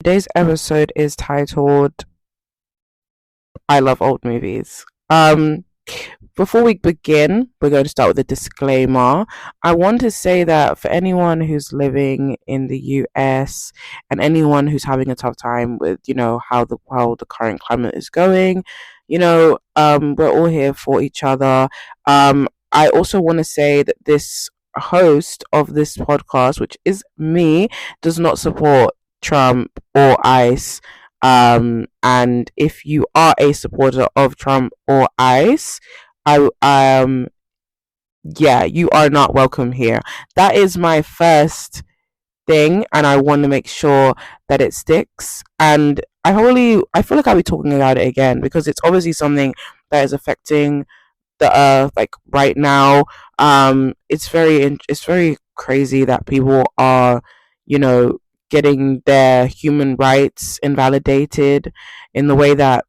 Today's episode is titled I Love Old Movies. Before we begin, we're going to start with a disclaimer. I want to say that for anyone who's living in the US and anyone who's having a tough time with, how the current climate is going, we're all here for each other. I also want to say that this host of this podcast, which is me, does not support Trump or ICE. And if you are a supporter of Trump or ICE, I yeah, you are not welcome here. That is my first thing, and I want to make sure that it sticks. And I feel like I'll be talking about it again because it's obviously something that is affecting the earth like right now. It's very crazy that people are, you know, getting their human rights invalidated in the way that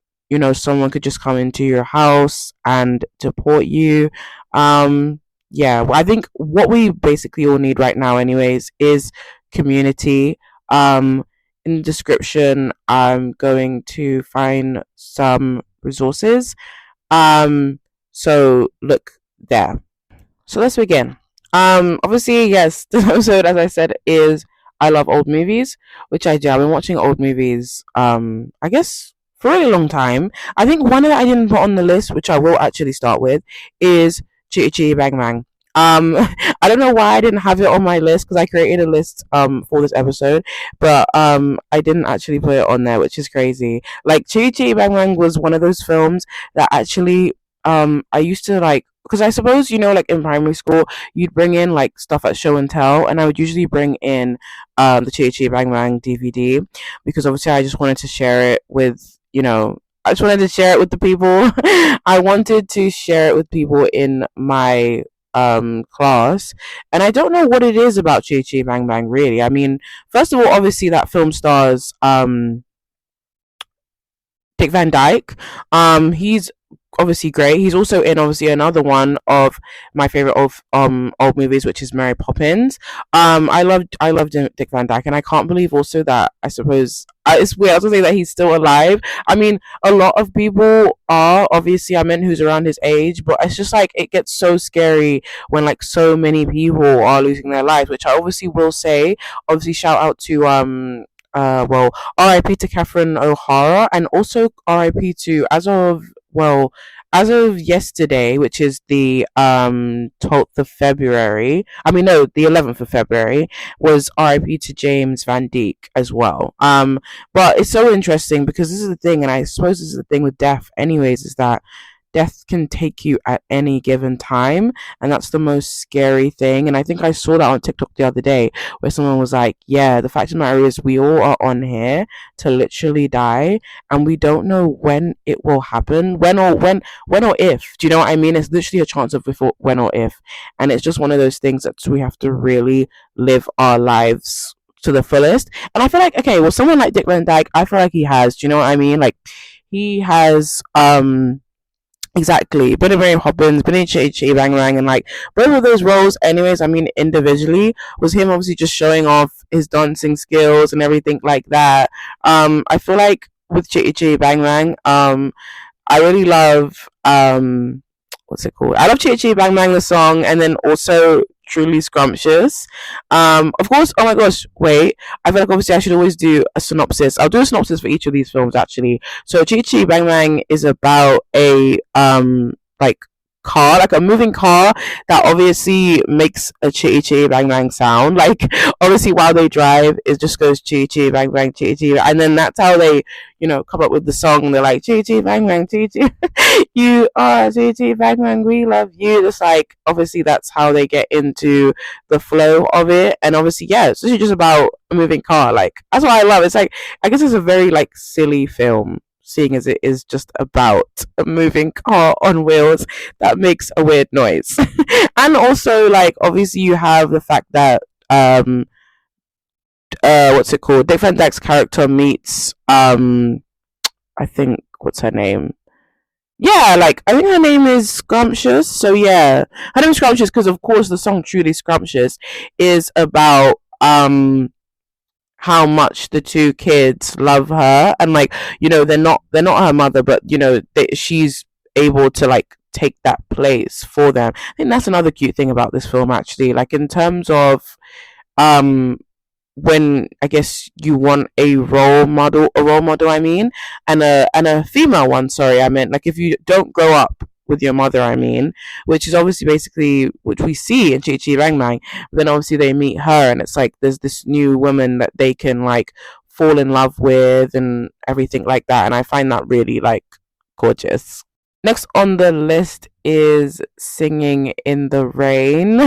someone could just come into your house and deport you. Yeah, well, I think what we basically all need right now, anyways, is community. In the description, I'm going to find some resources. Um, so look there. So let's begin. Obviously, yes, this episode, as I said, is I love old movies, which I do. I've been watching old movies, I guess for a really long time. I think one that I didn't put on the list, which I will actually start with, is Chitty Chitty Bang Bang. Um, I don't know why I didn't have it on my list because I created a list for this episode, but I didn't actually put it on there, which is crazy. Like Chitty Chitty Bang Bang was one of those films that actually I used to like, because I suppose like in primary school you'd bring in like stuff at show and tell, and I would usually bring in the Chitty Chitty Bang Bang DVD because obviously I just wanted to share it with I just wanted to share it with the people. I wanted to share it with people in my class, and I don't know what it is about Chitty Chitty Bang Bang really. I mean, first of all, obviously that film stars Dick Van Dyke. He's obviously great. He's also in obviously another one of my favorite of old movies, which is Mary Poppins. I loved Dick Van Dyke, and I can't believe also that I suppose it's weird to say that he's still alive. I mean, a lot of people are obviously. I meant who's around his age, but it's just like it gets so scary when like so many people are losing their lives, which I obviously will say. Obviously, shout out to well, RIP to Catherine O'Hara, and also RIP to as of yesterday, which is the 12th of February. I mean, no, the 11th of February was RIP to James Van Dyke as well. But it's so interesting because this is the thing, and I suppose this is the thing with death, anyways, is that death can take you at any given time, and that's the most scary thing. And I think I saw that on TikTok the other day where someone was like, yeah, the fact of the matter is we all are on here to literally die, and we don't know when it will happen, when or if. Do you know what I mean? It's literally a chance of before when or if, and it's just one of those things that we have to really live our lives to the fullest. And I feel like, okay, well, someone like Dick Van Dyke, I feel like he has, do you know what I mean? Like, he has exactly. Been in Mary Poppins, been in Chitty Chitty Bang Bang, and like both of those roles, anyways, I mean, individually, was him obviously just showing off his dancing skills and everything like that. I feel like with Chitty Chitty Bang Bang, I really love what's it called? I love Chitty Chitty Bang Bang the song, and then also Truly Scrumptious. Of course, oh my gosh, wait. I feel like obviously I should always do a synopsis. I'll do a synopsis for each of these films actually. So Chitty Chitty Bang Bang is about a like car, like a moving car that obviously makes a chitty chitty bang bang sound. Like obviously while they drive, it just goes chitty chitty bang bang chitty chitty, and then that's how they, come up with the song. They're like chitty chitty bang bang chitty chitty, you are chitty chitty bang bang, we love you. Just like obviously that's how they get into the flow of it, and obviously yeah, it's just about a moving car. Like that's what I love. It's like I guess it's a very like silly film, seeing as it is just about a moving car on wheels that makes a weird noise. And also, like, obviously, you have the fact that, what's it called? Dick Van Dyke's character meets, I think, what's her name? Yeah, like, I think her name is Scrumptious. So, yeah, her name is Scrumptious because, of course, the song Truly Scrumptious is about, how much the two kids love her, and like, they're not her mother, but she's able to like take that place for them. I think that's another cute thing about this film, actually, like in terms of um when I guess you want a role model, I mean, and a female one. Sorry, I meant like if you don't grow up with your mother, I mean, which is obviously basically which we see in Chi Chi Rang Mang. But then obviously they meet her, and it's like there's this new woman that they can like fall in love with and everything like that. And I find that really like gorgeous. Next on the list is Singing in the Rain.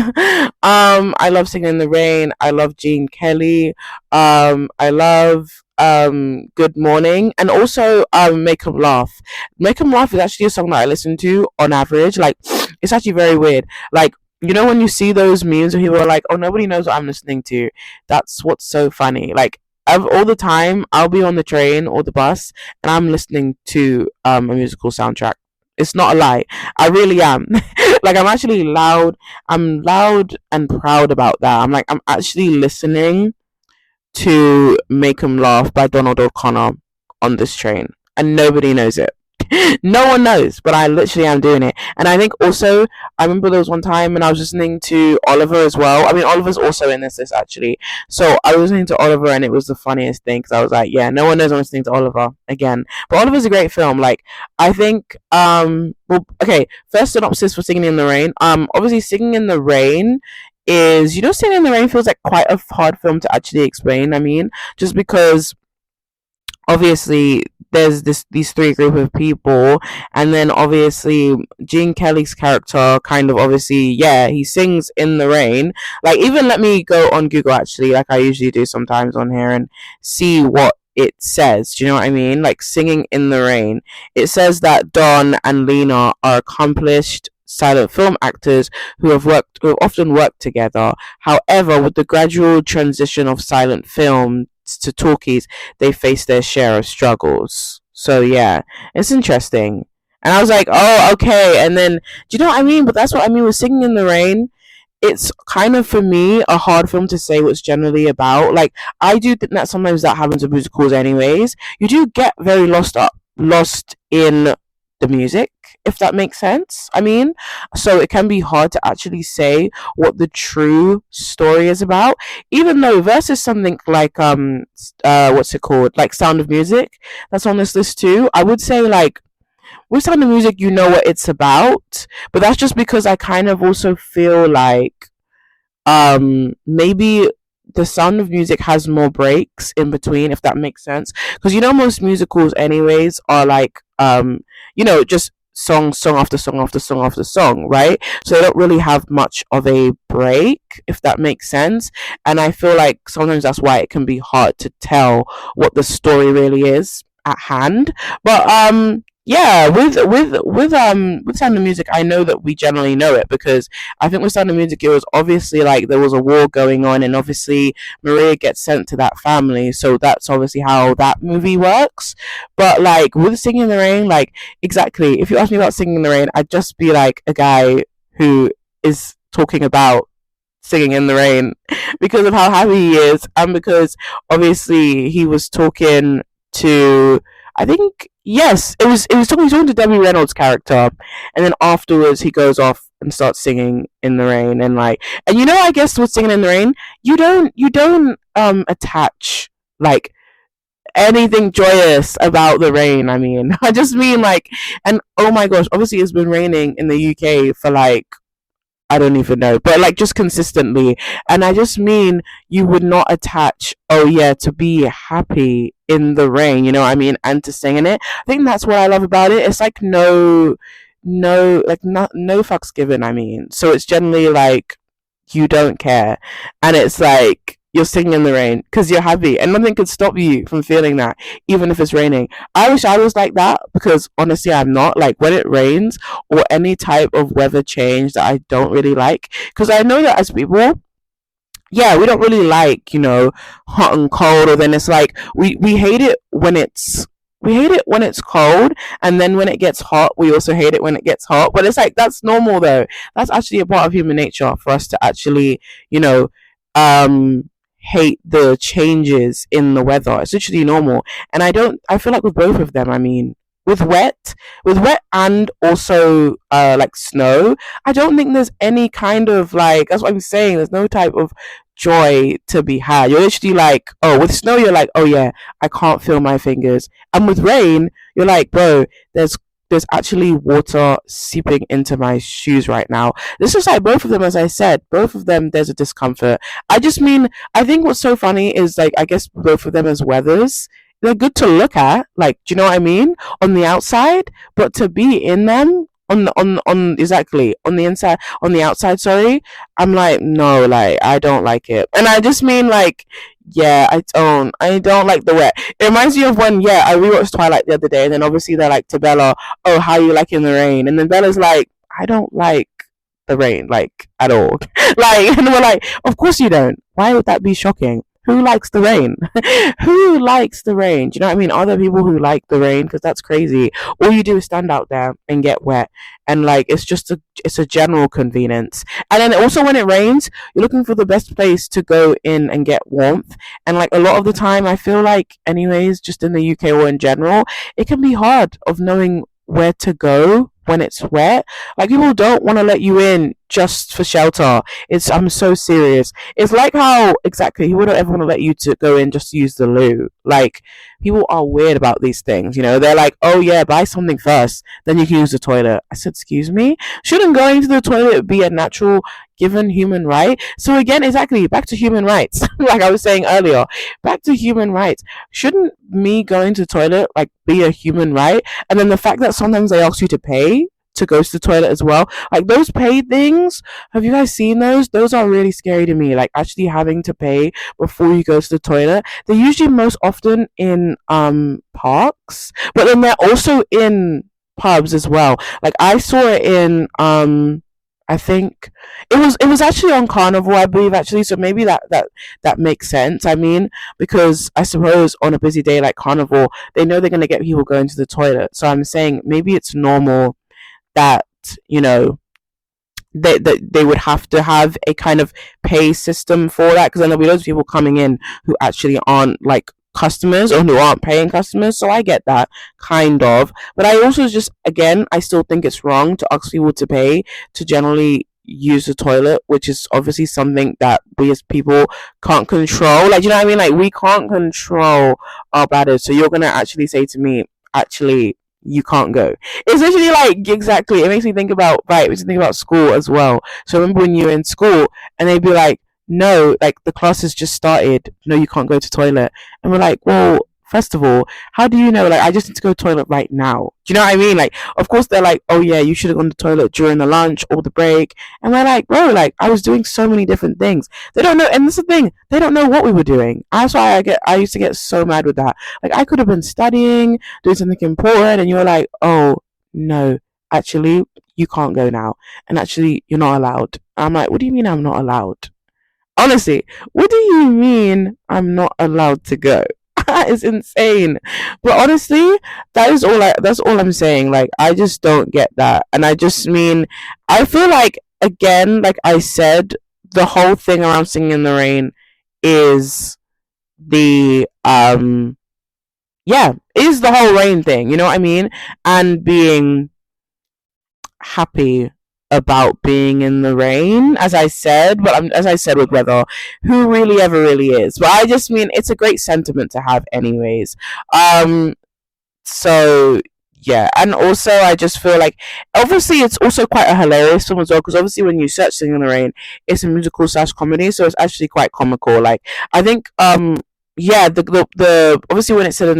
I love Singing in the Rain. I love Gene Kelly. I love Good Morning, and also Make 'em Laugh. Make 'em Laugh is actually a song that I listen to on average. Like, it's actually very weird. Like, when you see those memes where people are like, "Oh, nobody knows what I'm listening to." That's what's so funny. Like, all the time, I'll be on the train or the bus, and I'm listening to a musical soundtrack. It's not a lie. I really am. Like, I'm actually loud. I'm loud and proud about that. I'm actually listening to Make 'em Laugh by Donald O'Connor on this train, and nobody knows it. No one knows, but I literally am doing it. And I think also, I remember there was one time when I was listening to Oliver as well. I mean, Oliver's also in this list, actually. So I was listening to Oliver, and it was the funniest thing because I was like, yeah, no one knows I'm listening to Oliver again. But Oliver's a great film. Like, I think, well, okay, first synopsis for Singing in the Rain. Obviously, Singing in the Rain is, Singing in the Rain feels like quite a hard film to actually explain. I mean, just because obviously there's these three group of people, and then obviously Gene Kelly's character kind of, obviously, yeah, he sings in the rain. Like, even let me go on Google, actually, like I usually do sometimes on here, and see what it says. Do you know what I mean? Like, Singing in the Rain, it says that Don and Lena are accomplished silent film actors who have often worked together. However, with the gradual transition of silent film to talkies, they face their share of struggles. So yeah, it's interesting. And I was like, oh, okay. And then, do you know what I mean? But that's what I mean with Singing in the Rain. It's kind of, for me, a hard film to say what's generally about. Like, I do think that sometimes that happens with musicals anyways. You do get very lost in the music, if that makes sense. I mean, so it can be hard to actually say what the true story is about, even though versus something like what's it called, like Sound of Music, that's on this list too. I would say, like, with Sound of Music, you know what it's about, but that's just because I kind of also feel like maybe the Sound of Music has more breaks in between, if that makes sense, because most musicals anyways are like just song after song after song after song, right? So they don't really have much of a break, if that makes sense. And I feel like sometimes that's why it can be hard to tell what the story really is at hand. But yeah, with Sound of Music, I know that we generally know it, because I think with Sound of Music, it was obviously like there was a war going on, and obviously Maria gets sent to that family, so that's obviously how that movie works. But like with Singing in the Rain, like, exactly, if you ask me about Singing in the Rain, I'd just be like a guy who is talking about singing in the rain because of how happy he is, and because obviously he was talking to, I think, yes, he was talking to Debbie Reynolds' character, and then afterwards he goes off and starts singing in the rain, and like, and I guess with Singing in the Rain, you don't attach like anything joyous about the rain. I mean, I just mean like, and oh my gosh, obviously it's been raining in the UK for like, I don't even know, but like just consistently. And I just mean, you would not attach, oh yeah, to be happy in the rain, you know what I mean, and to sing in it. I think that's what I love about it. It's like no fucks given. I mean, so it's generally like you don't care, and it's like you're singing in the rain because you're happy, and nothing could stop you from feeling that, even if it's raining. I wish I was like that, because honestly, I'm not. Like, when it rains or any type of weather change that I don't really like, because I know that as people, yeah, we don't really like, hot and cold, or then it's like we hate it when it's cold, and then when it gets hot, we also hate it when it gets hot. But it's like, that's normal though. That's actually a part of human nature for us to actually, um hate the changes in the weather. It's literally normal. And I feel like with both of them, I mean, with wet and also like snow, I don't think there's any kind of like, that's what I'm saying, there's no type of joy to be had. You're literally like, oh, with snow you're like, oh yeah, I can't feel my fingers. And with rain, you're like, bro, there's actually water seeping into my shoes right now. This is like both of them, as I said, both of them, there's a discomfort. I just mean, I think what's so funny is like, I guess both of them as weathers, they're good to look at, like, do you know what I mean? On the outside, but to be in them, on exactly on the inside, on the outside, sorry, I'm like, no, like, I don't like it. And I just mean like, yeah, I don't like the wet. It reminds me of when, yeah, I rewatched Twilight the other day, and then obviously they're like to Bella, oh, how you like in the rain? And then Bella's like, I don't like the rain, like, at all. Like, and we're like, of course you don't. Why would that be shocking? Who likes the rain? Who likes the rain? Do you know what I mean? Are there people who like the rain? Because that's crazy. All you do is stand out there and get wet, and like, it's a general convenience. And then also when it rains, you're looking for the best place to go in and get warmth. And like a lot of the time, I feel like, anyways, just in the UK or in general, it can be hard of knowing where to go when it's wet. Like, people don't want to let you in just for shelter. I'm so serious. It's like how, exactly, he wouldn't ever want to let you to go in just to use the loo. Like, people are weird about these things, you know. They're like, oh yeah, buy something first, then you can use the toilet. I said, excuse me? Shouldn't going to the toilet be a natural given human right? So again, exactly, back to human rights. Like I was saying earlier, back to human rights. Shouldn't me going to the toilet like be a human right? And then the fact that sometimes they ask you to pay to go to the toilet as well, like those paid things, have you guys seen those are really scary to me, like actually having to pay before you go to the toilet. They're usually most often in parks, but then they're also in pubs as well. Like I saw it in I think it was actually on Carnival, I believe, actually. So maybe that makes sense. I mean, because I suppose on a busy day like Carnival, they know they're gonna get people going to the toilet. So I'm saying maybe it's normal that, you know, they would have to have a kind of pay system for that, because then there'll be loads of people coming in who actually aren't like customers or who aren't paying customers. So I get that kind of, but I also just, again, I still think it's wrong to ask people to pay to generally use the toilet, which is obviously something that we as people can't control. Like, you know what I mean? Like, we can't control our bladders. So you're gonna actually say to me, actually, you can't go. It's literally like, exactly. It makes me think about, right, it makes me think about school as well. So remember when you were in school and they'd be like, no, like the class has just started. No, you can't go to toilet. And we're like, well, first of all, how do you know? Like, I just need to go to the toilet right now. Do you know what I mean? Like, of course they're like, oh yeah, you should have gone to the toilet during the lunch or the break. And we're like, bro, like I was doing so many different things. They don't know, and this is the thing, they don't know what we were doing. That's why I used to get so mad with that. Like, I could have been studying, doing something important, and you're like, oh no, actually, you can't go now, and actually, you're not allowed. I'm like, what do you mean I'm not allowed? Honestly, what do you mean I'm not allowed to go? That is insane. But honestly, that's all I'm saying. Like, I just don't get that. And I just mean, I feel like, again, like I said, the whole thing around Singing in the Rain is the yeah, is the whole rain thing, you know what I mean? And being happy about being in the rain, as I said, but as I said with weather, who really ever really is? But I just mean, it's a great sentiment to have, anyways. So yeah, and also I just feel like, obviously it's also quite a hilarious film as well, because obviously when you search Singing in the Rain, it's a musical slash comedy, so it's actually quite comical. Like, I think yeah, the obviously when it said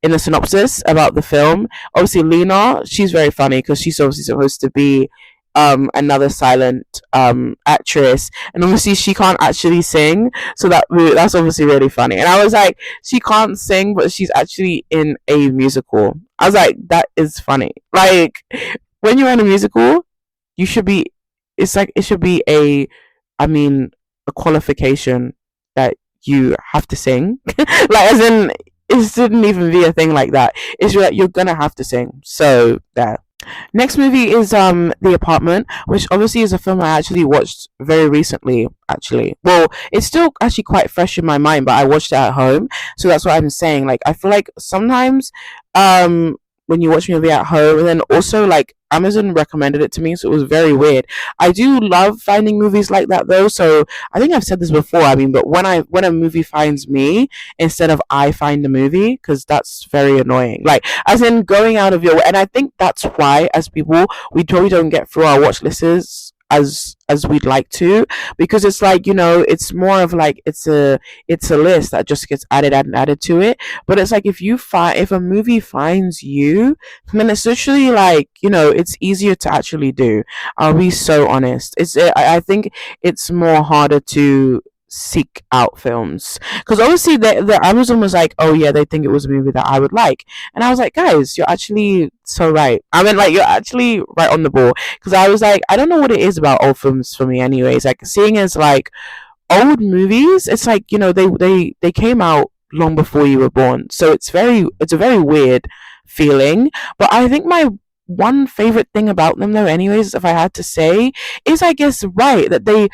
in the synopsis about the film, obviously Lena, she's very funny because she's obviously supposed to be another silent actress, and obviously she can't actually sing, so that's obviously really funny. And I was like, she can't sing, but she's actually in a musical. I was like, that is funny. Like, when you're in a musical, you should be. It's like, it should be I mean, a qualification that you have to sing. Like, as in, it shouldn't even be a thing like that. It's like, you're gonna have to sing. So there. Next movie is The Apartment, which obviously is a film I actually watched very recently. Actually, well, it's still actually quite fresh in my mind, but I watched it at home, so that's what I'm saying. Like, I feel like sometimes, um, when you watch a movie at home, and then also like Amazon recommended it to me, so it was very weird. I do love finding movies like that though. So I think I've said this before. I mean, but when a movie finds me instead of I find the movie, because that's very annoying. Like, as in going out of your way. And I think that's why, as people, we probably don't get through our watch lists as we'd like to, because it's like, it's more of like, it's a list that just gets added and added to it. But it's like, if a movie finds you, then it's literally like, it's easier to actually do. I'll be so honest. I think it's more harder to seek out films, because obviously the Amazon was like, oh yeah, they think it was a movie that I would like. And I was like, guys, you're actually so right. I mean, like, you're actually right on the ball, because I was like, I don't know what it is about old films for me anyways, like seeing as like old movies, it's like, they came out long before you were born, so it's a very weird feeling. But I think my one favorite thing about them though, anyways, if I had to say, is, I guess, right, that they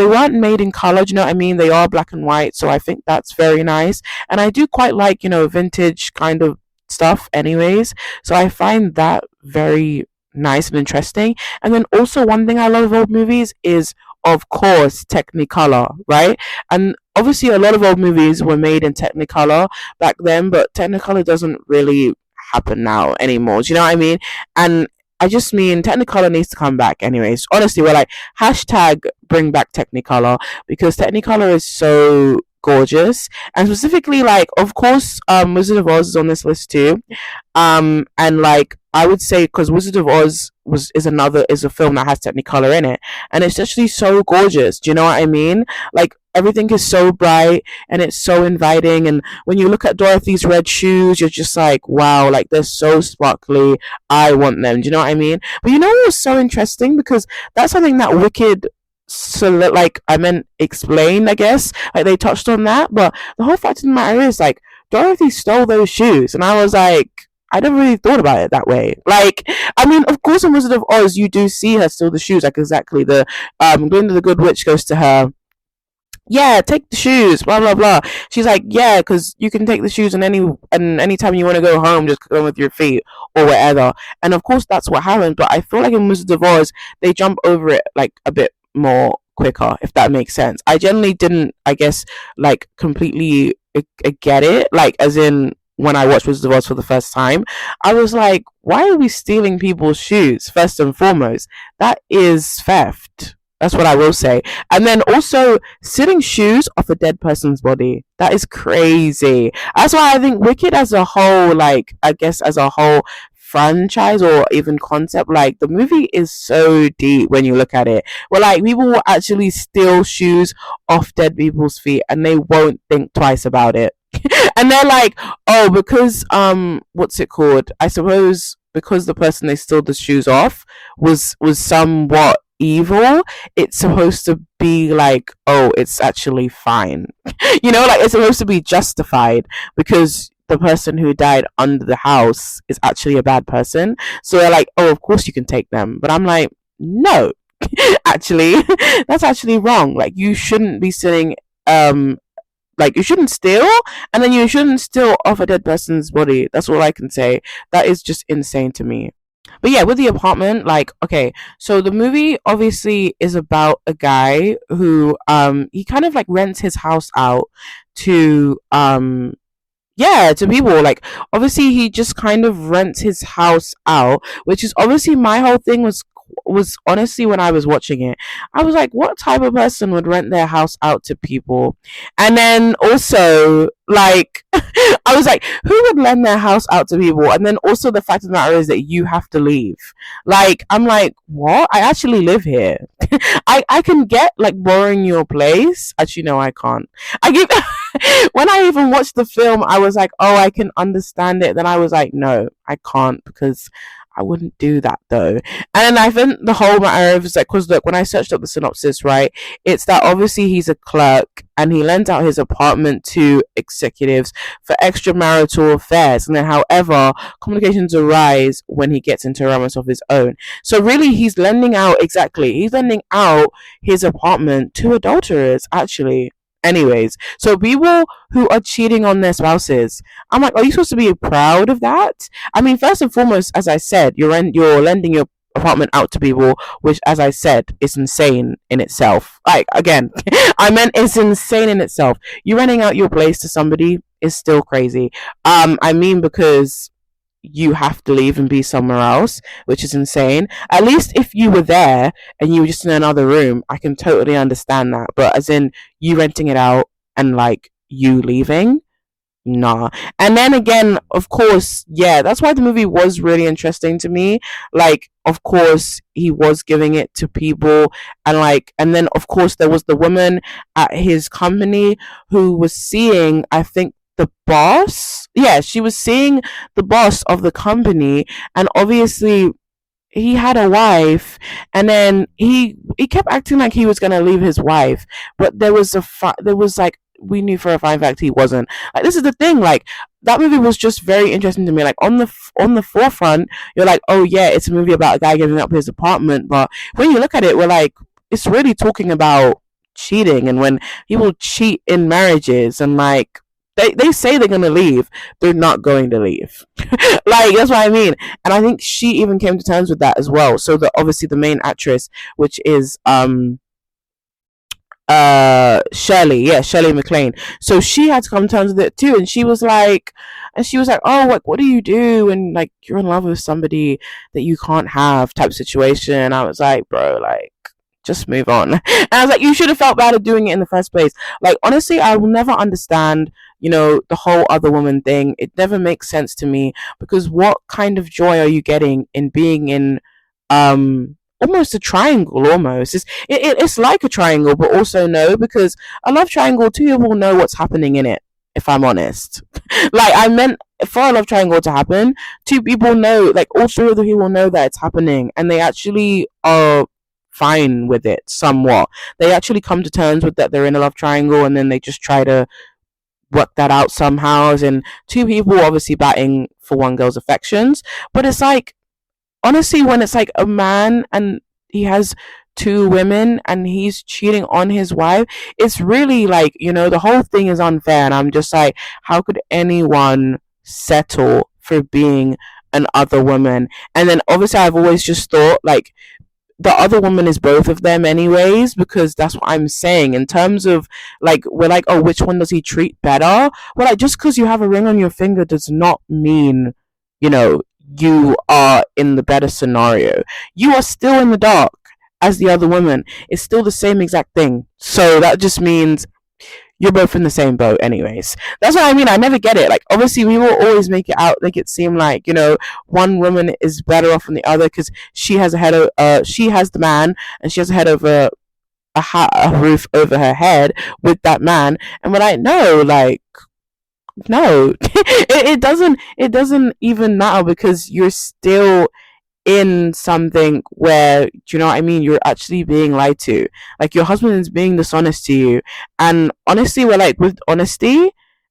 weren't made in color. Do you know what I mean? They are black and white, so I think that's very nice. And I do quite like, vintage kind of stuff anyways, so I find that very nice and interesting. And then also, one thing I love of old movies is, of course, Technicolor, right? And obviously a lot of old movies were made in Technicolor back then, but Technicolor doesn't really happen now anymore. Do you know what I mean? And I just mean Technicolor needs to come back anyways. Honestly, we're like, hashtag bring back Technicolor, because Technicolor is so gorgeous. And specifically, like, of course, Wizard of Oz is on this list too. And like, I would say, because Wizard of Oz is a film that has Technicolor in it, and it's actually so gorgeous. Do you know what I mean? Like, everything is so bright and it's so inviting, and when you look at Dorothy's red shoes, you're just like, wow, like, they're so sparkly. I want them. Do you know what I mean? But you know what was so interesting, because that's something that Wicked, so like, I meant explain, I guess, like they touched on that. But the whole fact of the matter is, like, Dorothy stole those shoes, and I was like, I never really thought about it that way. Like, I mean, of course, in Wizard of Oz, you do see her steal the shoes, like, exactly. The Glinda the Good Witch goes to her, yeah, take the shoes, blah blah blah. She's like, yeah, because you can take the shoes, and anytime you want to go home, just go with your feet or whatever. And of course, that's what happened. But I feel like in Wizard of Oz, they jump over it like a bit more quicker, if that makes sense. I generally didn't, I guess, like, completely get it. Like, as in, when I watched Wizard of Oz for the first time, I was like, why are we stealing people's shoes? First and foremost, that is theft. That's what I will say. And then also, sitting shoes off a dead person's body. That is crazy. That's why I think Wicked as a whole, like, I guess as a whole franchise or even concept, like, the movie is so deep when you look at it. Well, like, people will actually steal shoes off dead people's feet and they won't think twice about it. And they're like, oh, because what's it called? I suppose because the person they stole the shoes off was somewhat evil, it's supposed to be like, oh, it's actually fine. Like, it's supposed to be justified, because the person who died under the house is actually a bad person. So they're like, oh, of course you can take them. But I'm like, no, actually, that's actually wrong. Like, you shouldn't be sitting, like, you shouldn't steal, and then you shouldn't steal off a dead person's body. That's all I can say. That is just insane to me. But yeah, with The Apartment, like, okay, so the movie obviously is about a guy who he kind of like rents his house out to yeah, to people. Like, obviously he just kind of rents his house out, which is obviously, my whole thing was honestly, when I was watching it, I was like, what type of person would rent their house out to people? And then also, like, I was like, who would lend their house out to people? And then also, the fact of the matter is that you have to leave. Like, I'm like, what? I actually live here. I can get like borrowing your place. Actually, no, I can't. I give when I even watched the film, I was like, oh, I can understand it. Then I was like, no, I can't, because I wouldn't do that though. And I think the whole matter is like, because look, when I searched up the synopsis, right, it's that obviously he's a clerk and he lends out his apartment to executives for extramarital affairs. And then, however, complications arise when he gets into romance of his own. So really, he's lending out his apartment to adulterers, actually. Anyways, so people who are cheating on their spouses, I'm like, are you supposed to be proud of that? I mean, first and foremost, as I said, you're lending your apartment out to people, which, as I said, is insane in itself. Like, again, I meant it's insane in itself. You renting out your place to somebody is still crazy. I mean, because you have to leave and be somewhere else, which is insane. At least if you were there and you were just in another room, I can totally understand that. But as in you renting it out and like you leaving, nah. And then again, of course, yeah, that's why the movie was really interesting to me. Like, of course, he was giving it to people, and like, and then of course there was the woman at his company who was seeing, I think, the boss. Yeah, she was seeing the boss of the company, and obviously he had a wife, and then he kept acting like he was gonna leave his wife, but there was like, we knew for a fine fact he wasn't. Like, this is the thing, like, that movie was just very interesting to me. Like, on the forefront, you're like, oh yeah, it's a movie about a guy giving up his apartment, but when you look at it, we're like, it's really talking about cheating, and when people cheat in marriages, and like, they say they're gonna leave, they're not going to leave. Like, that's what I mean. And I think she even came to terms with that as well. So the obviously the main actress, which is Shirley, yeah, Shirley MacLaine. So she had to come to terms with it too, and she was like, oh, what do you do when like you're in love with somebody that you can't have, type situation. I was like, bro, like, just move on. And I was like, you should have felt bad at doing it in the first place. Like, honestly, I will never understand, the whole other woman thing. It never makes sense to me, because what kind of joy are you getting in being in almost a triangle? Almost it's like a triangle, but also no, because a love triangle, two people know what's happening in it, if I'm honest. Like, I meant for a love triangle to happen, two people know, like all three of the people know that it's happening, and they actually are fine with it somewhat. They actually come to terms with that they're in a love triangle, and then they just try to work that out somehow. And two people obviously batting for one girl's affections. But it's like, honestly, when it's like a man and he has two women and he's cheating on his wife, it's really like, the whole thing is unfair. And I'm just like, how could anyone settle for being an other woman? And then obviously I've always just thought like the other woman is both of them anyways, because that's what I'm saying in terms of like, we're like, oh, which one does he treat better? Well, like, just because you have a ring on your finger does not mean, you know you are in the better scenario. You are still in the dark as the other woman. It's still the same exact thing, so that just means you're both in the same boat anyways. That's what I mean. I never get it. Like, obviously we will always make it seem like, one woman is better off than the other because she has the man, and she has a head over a roof over her head with that man. And we're like, no, like, no. It doesn't even matter, because you're still in something where, do you know what I mean, you're actually being lied to. Like, your husband is being dishonest to you. And honestly, we're like, with honesty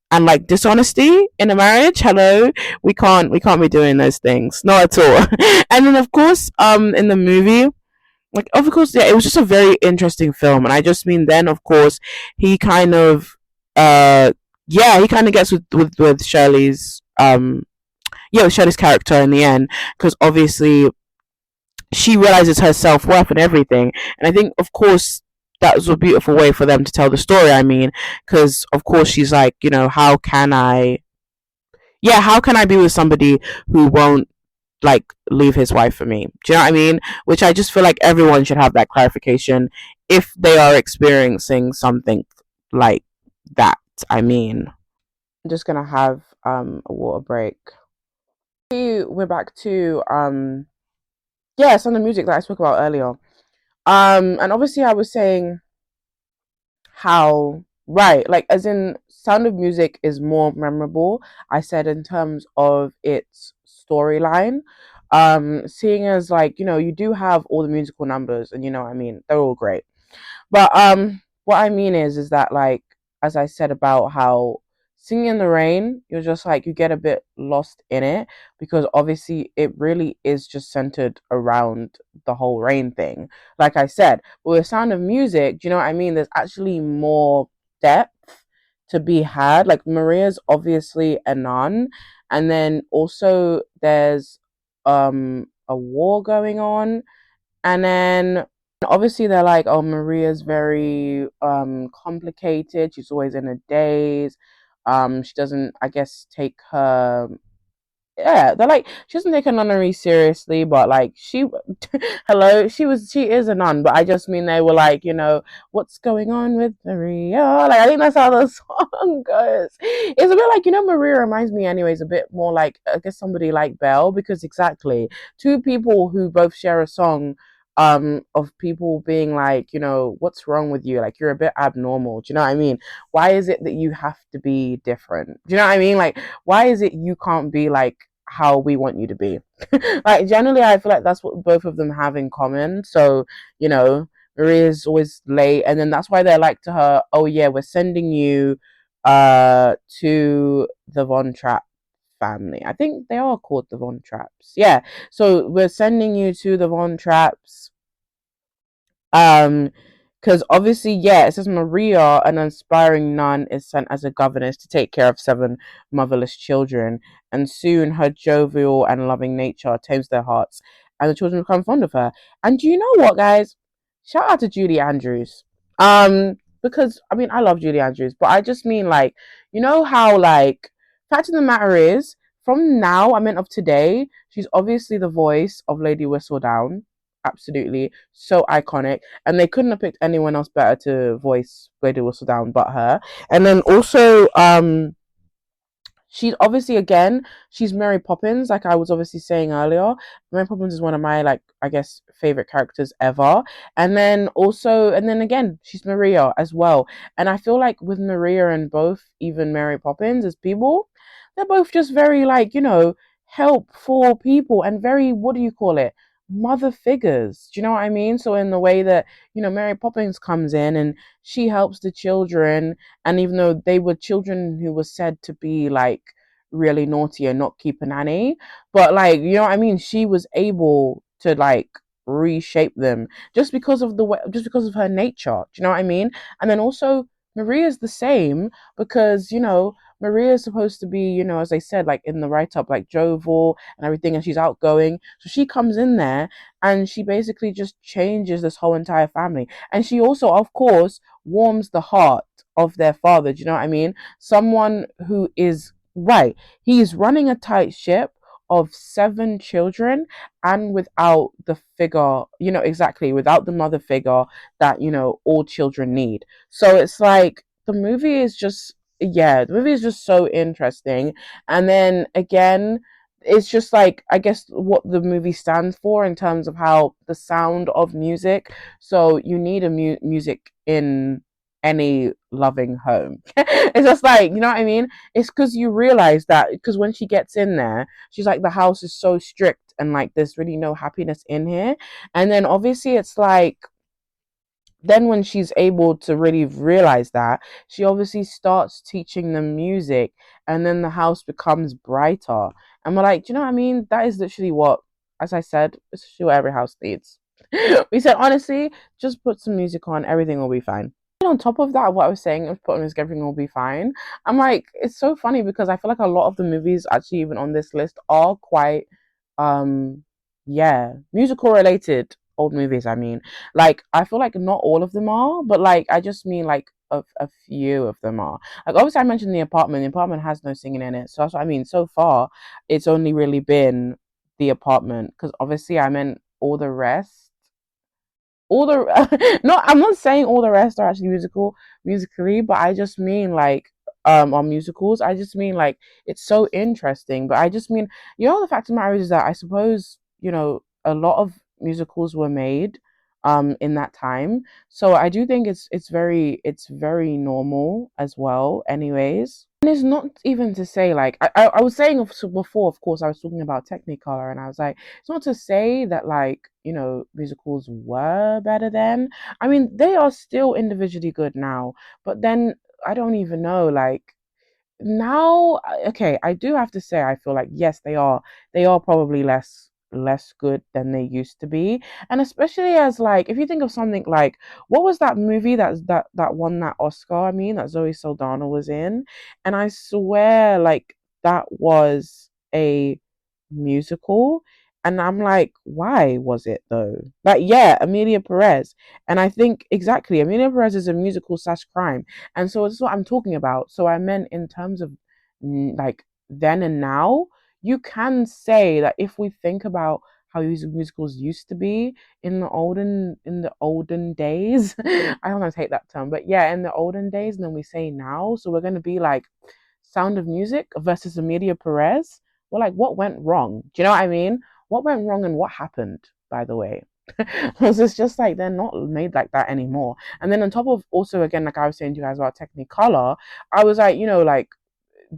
and like dishonesty in a marriage, hello, we can't be doing those things, not at all. And then of course, in the movie, like, of course, yeah, it was just a very interesting film. And I just mean, then of course he kind of yeah, he kind of gets with Shirley's with Shirley's character in the end, because obviously she realizes her self-worth and everything. And I think, of course, that was a beautiful way for them to tell the story. I mean, because of course she's like, how can I be with somebody who won't like leave his wife for me? Do you know what I mean? Which I just feel like everyone should have that clarification if they are experiencing something like that. I mean, I'm just gonna have a water break. We're back to some of the music that I spoke about earlier. And obviously I was saying how, right, like, as in, Sound of Music is more memorable, I said, in terms of its storyline. Seeing as like, you do have all the musical numbers, and I mean, they're all great. But what I mean is that, like, as I said about how Singing in the Rain, you're just like, you get a bit lost in it, because obviously it really is just centered around the whole rain thing. Like I said, but with Sound of Music, do you know what I mean? There's actually more depth to be had. Like, Maria's obviously a nun, and then also there's a war going on, and then obviously they're like, oh, Maria's very complicated. She's always in a daze. She doesn't, I guess, take her, yeah, they're like, she doesn't take her nunnery seriously, but like, she hello, she is a nun, but I just mean, they were like, what's going on with Maria? Like, I think that's how the song goes. It's a bit like, Maria reminds me anyways a bit more like, I guess, somebody like Belle, because exactly, two people who both share a song of people being like, what's wrong with you? Like, you're a bit abnormal. Do you know what I mean? Why is it that you have to be different? Do you know what I mean? Like, why is it you can't be like how we want you to be? Like, generally, I feel like that's what both of them have in common. So, you know, Maria's always late, and then that's why they're like to her, oh yeah, we're sending you to the Von Trapp family. I think they are called the Von Trapps. Yeah. So we're sending you to the Von Trapps, um, because obviously, yeah, it says Maria, an aspiring nun, is sent as a governess to take care of seven motherless children, and soon her jovial and loving nature tames their hearts, and the children become fond of her. And do you know what, guys? Shout out to Julie Andrews. Because I mean, I love Julie Andrews, but I just mean, like, how, like, fact of the matter is, from now, I mean, of today, she's obviously the voice of Lady Whistledown. Absolutely, so iconic, and they couldn't have picked anyone else better to voice Lady Whistledown but her. And then also, she's obviously, again, she's Mary Poppins, like I was obviously saying earlier. Mary Poppins is one of my, like, I guess, favorite characters ever. And then also, and then again, she's Maria as well. And I feel like with Maria and both, even Mary Poppins, as people, they're both just very, like, helpful people, and very, what do you call it, mother figures. Do you know what I mean? So in the way that, Mary Poppins comes in and she helps the children, and even though they were children who were said to be like really naughty and not keep a nanny, but, like, you know what I mean, she was able to, like, reshape them just because of the way, just because of her nature. Do you know what I mean? And then also, Maria's the same, because Maria is supposed to be, as I said, like, in the write up, like, jovial and everything, and she's outgoing. So she comes in there and she basically just changes this whole entire family. And she also, of course, warms the heart of their father. Do you know what I mean? Someone who is right. He's running a tight ship of seven children, and without the figure, exactly, without the mother figure that, all children need. So it's like, the movie is just, yeah, the movie is just so interesting. And then again, it's just like, I guess, what the movie stands for in terms of how the sound of music. So you need a music in any loving home. It's just like, you know what I mean? It's because you realize that, because when she gets in there, she's like, the house is so strict, and like, there's really no happiness in here. And then obviously it's like, then when she's able to really realize that, she obviously starts teaching them music, and then the house becomes brighter. And we're like, do you know what I mean? That is literally what, as I said, it's literally what every house needs. We said, honestly, just put some music on, everything will be fine. And on top of that, what I was saying, of put on music, everything will be fine. I'm like, it's so funny, because I feel like a lot of the movies, actually, even on this list, are quite, um, yeah, musical related old movies. I mean, like, I feel like not all of them are, but, like, I just mean, like, a few of them are. Like, obviously, I mentioned The Apartment. The Apartment has no singing in it, so that's what I mean. So far, it's only really been The Apartment, because obviously I meant all the rest, all the no, I'm not saying all the rest are actually musically, but I just mean, like, on musicals, I just mean, like, it's so interesting. But I just mean, the fact of the matter is that I suppose, a lot of musicals were made in that time. So I do think it's very normal as well anyways. And it's not even to say like I was saying before, of course, I was talking about Technicolor, and I was like, it's not to say that like musicals were better then. I mean, they are still individually good now, but then I don't even know like now. Okay, I do have to say I feel like yes, they are probably less good than they used to be, and especially as like if you think of something like what was that movie that won that Oscar, I mean, that Zoe Saldana was in, and I swear like that was a musical, and I'm like, why was it though? Like, yeah, Amelia Perez, and I think exactly Amelia Perez is a musical slash crime, and so this is what I'm talking about. So I meant in terms of like then and now, you can say that if we think about how these musicals used to be in the olden days, I don't want to take that term, but yeah, in the olden days, and then we say now, so we're gonna be like Sound of Music versus Amelia Perez. We're like, what went wrong? Do you know what I mean? What went wrong and what happened, by the way? Because it's just like they're not made like that anymore. And then on top of also again, like I was saying to you guys about Technicolor, I was like, like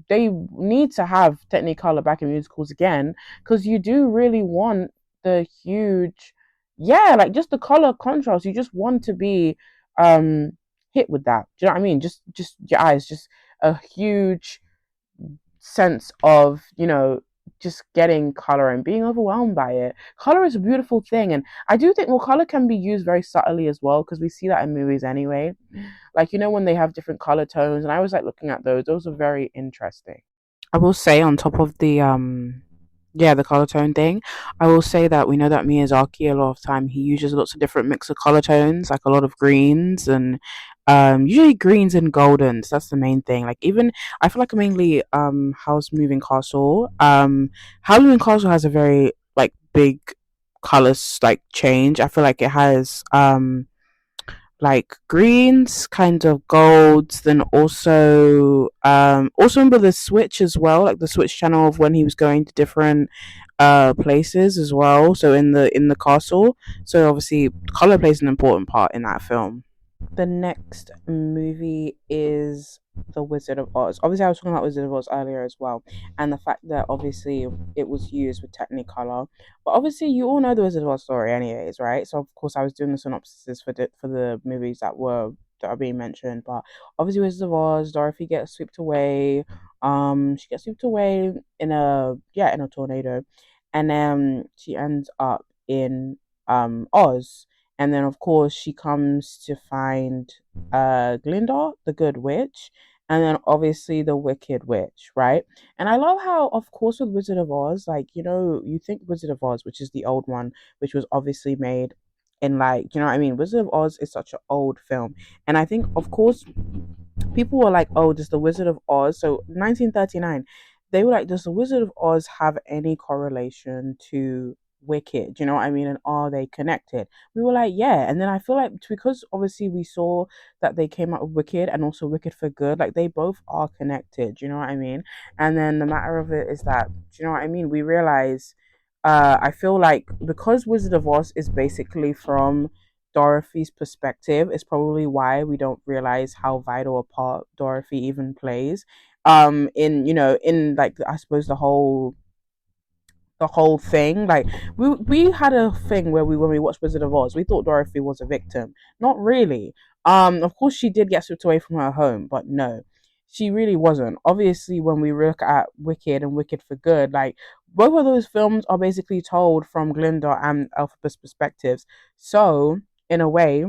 they need to have Technicolor back in musicals again because you do really want the huge, yeah, like just the color contrast. You just want to be um hit with that. Do you know what I mean? Just your eyes, just a huge sense of just getting color and being overwhelmed by it. Color is a beautiful thing, and I do think color can be used very subtly as well because we see that in movies anyway. Like when they have different color tones, and I was like looking at those. Those are very interesting. I will say on top of the yeah, the color tone thing, I will say that we know that Miyazaki a lot of time he uses lots of different mix of color tones, like a lot of greens and usually greens and goldens. That's the main thing. Like even I feel like mainly House Moving Castle. House Moving Castle has a very like big colors like change. I feel like it has like greens, kind of golds, then also remember the switch as well, like the switch channel of when he was going to different places as well. So in the castle. So obviously color plays an important part in that film. The next movie is The Wizard of Oz. Obviously, I was talking about Wizard of Oz earlier as well, and the fact that obviously it was used with Technicolor. But obviously, you all know the Wizard of Oz story, anyways, right? So of course, I was doing the synopsis for the movies that are being mentioned. But obviously, Wizard of Oz, Dorothy gets swept away. She gets swept away in a tornado, and then she ends up in Oz, and then of course she comes to find Glinda, the good witch, and then obviously the wicked witch, right? And I love how, of course, with Wizard of Oz, like you think Wizard of Oz, which is the old one, which was obviously made in like what I mean. Wizard of Oz is such an old film, and I think, of course, people were like, "Oh, does the Wizard of Oz?" So 1939, they were like, "Does the Wizard of Oz have any correlation to Wicked?" Do you know what I mean? And are they connected? We were like, "Yeah." And then I feel like because obviously we saw that they came out with Wicked and also Wicked for Good, like they both are connected. Do you know what I mean? And then the matter of it is that, do you know what I mean? We realize. I feel like because Wizard of Oz is basically from Dorothy's perspective is probably why we don't realize how vital a part Dorothy even plays. In like I suppose the whole thing. Like we had a thing where when we watched Wizard of Oz, we thought Dorothy was a victim. Not really. Of course she did get stripped away from her home, but no, she really wasn't. Obviously, when we look at Wicked and Wicked for Good, like both of those films are basically told from Glinda and Elphaba's perspectives. So in a way,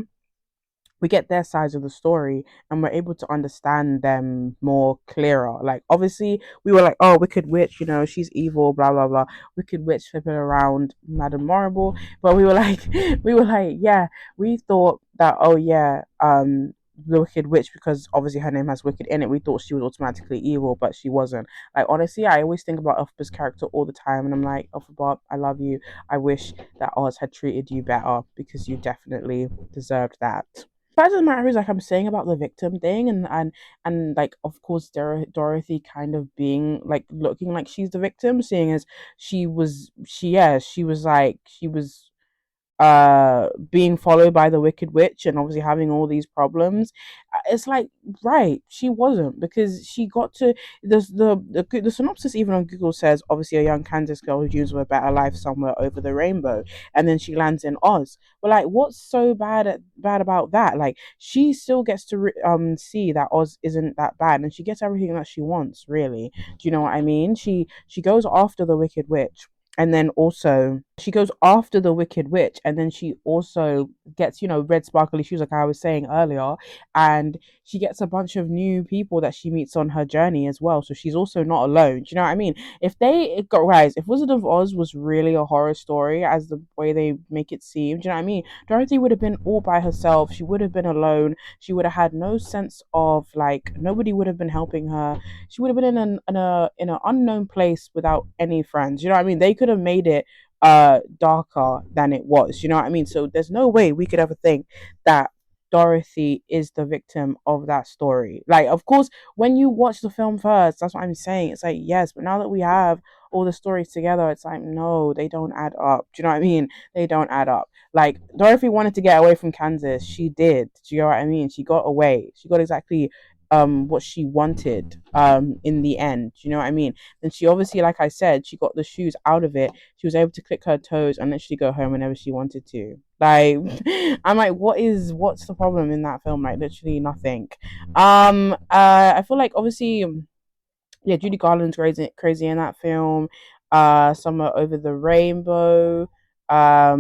we get their sides of the story and we're able to understand them more clearer. Like obviously we were like, oh, Wicked Witch, she's evil, blah blah blah. Wicked Witch flipping around Madame Marble. But we were like yeah, we thought that, oh yeah, the Wicked Witch, because obviously her name has Wicked in it, we thought she was automatically evil, but she wasn't. Like honestly, I always think about Elphaba's character all the time and I'm like, Elphaba, I love you. I wish that Oz had treated you better because you definitely deserved that. Fact of the matter is, like I'm saying about the victim thing, and like of course Dorothy kind of being like looking like she's the victim, seeing as she was like she was being followed by the Wicked Witch and obviously having all these problems. It's like, right, she wasn't, because she got to the synopsis even on Google says obviously a young Kansas girl who dreams of a better life somewhere over the rainbow, and then she lands in Oz. But like, what's so bad about that? Like, she still gets to see that Oz isn't that bad, and she gets everything that she wants. Really, do you know what I mean? She goes after the Wicked Witch, and then also she goes after the Wicked Witch, and then she also gets, red sparkly shoes, like I was saying earlier, and she gets a bunch of new people that she meets on her journey as well. So she's also not alone. Do you know what I mean? If they got guys, if Wizard of Oz was really a horror story as the way they make it seem, do you know what I mean? Dorothy would have been all by herself. She would have been alone. She would have had no sense of, like, nobody would have been helping her. She would have been in an unknown place without any friends. You know what I mean? They could have made it darker than it was. You know what I mean? So there's no way we could ever think that Dorothy is the victim of that story. Like, of course, when you watch the film first, that's what I'm saying. It's like, yes, but now that we have all the stories together, it's like, no, they don't add up. Do you know what I mean? They don't add up. Like, Dorothy wanted to get away from Kansas. She did. Do you know what I mean? She got away. She got exactly what she wanted in the end. Do you know what I mean? And she obviously, like I said, she got the shoes out of it. She was able to click her toes and literally go home whenever she wanted to. Like, I'm like, what's the problem in that film? Like, literally nothing. I feel like obviously, yeah, Judy Garland's crazy in that film. Somewhere Over the Rainbow. I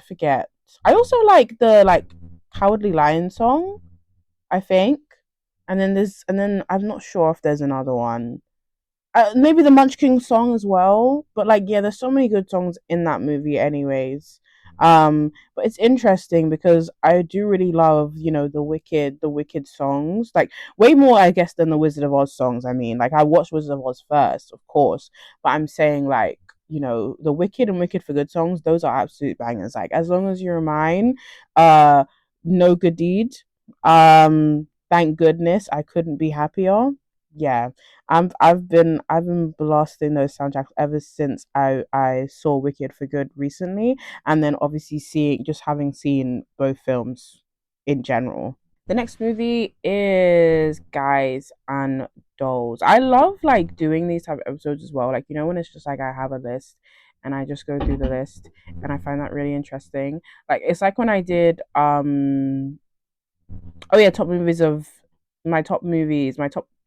forget. I also like the Cowardly Lion song, I think. And then I'm not sure if there's another one. Maybe the Munchkin song as well. But like, yeah, there's so many good songs in that movie, anyways. But it's interesting because I do really love, the Wicked songs, like way more, I guess, than the Wizard of Oz songs. I mean, like I watched Wizard of Oz first, of course, but I'm saying like, the Wicked and Wicked for Good songs, those are absolute bangers. Like As Long as You're Mine, No Good Deed, Thank Goodness, I Couldn't Be Happier. Yeah, I've been blasting those soundtracks ever since I saw Wicked for Good recently, and then obviously having seen both films in general. The next movie is Guys and Dolls. I love like doing these type of episodes as well. Like, when it's just like I have a list and I just go through the list, and I find that really interesting. Like, it's like when I did oh yeah, top movies, my top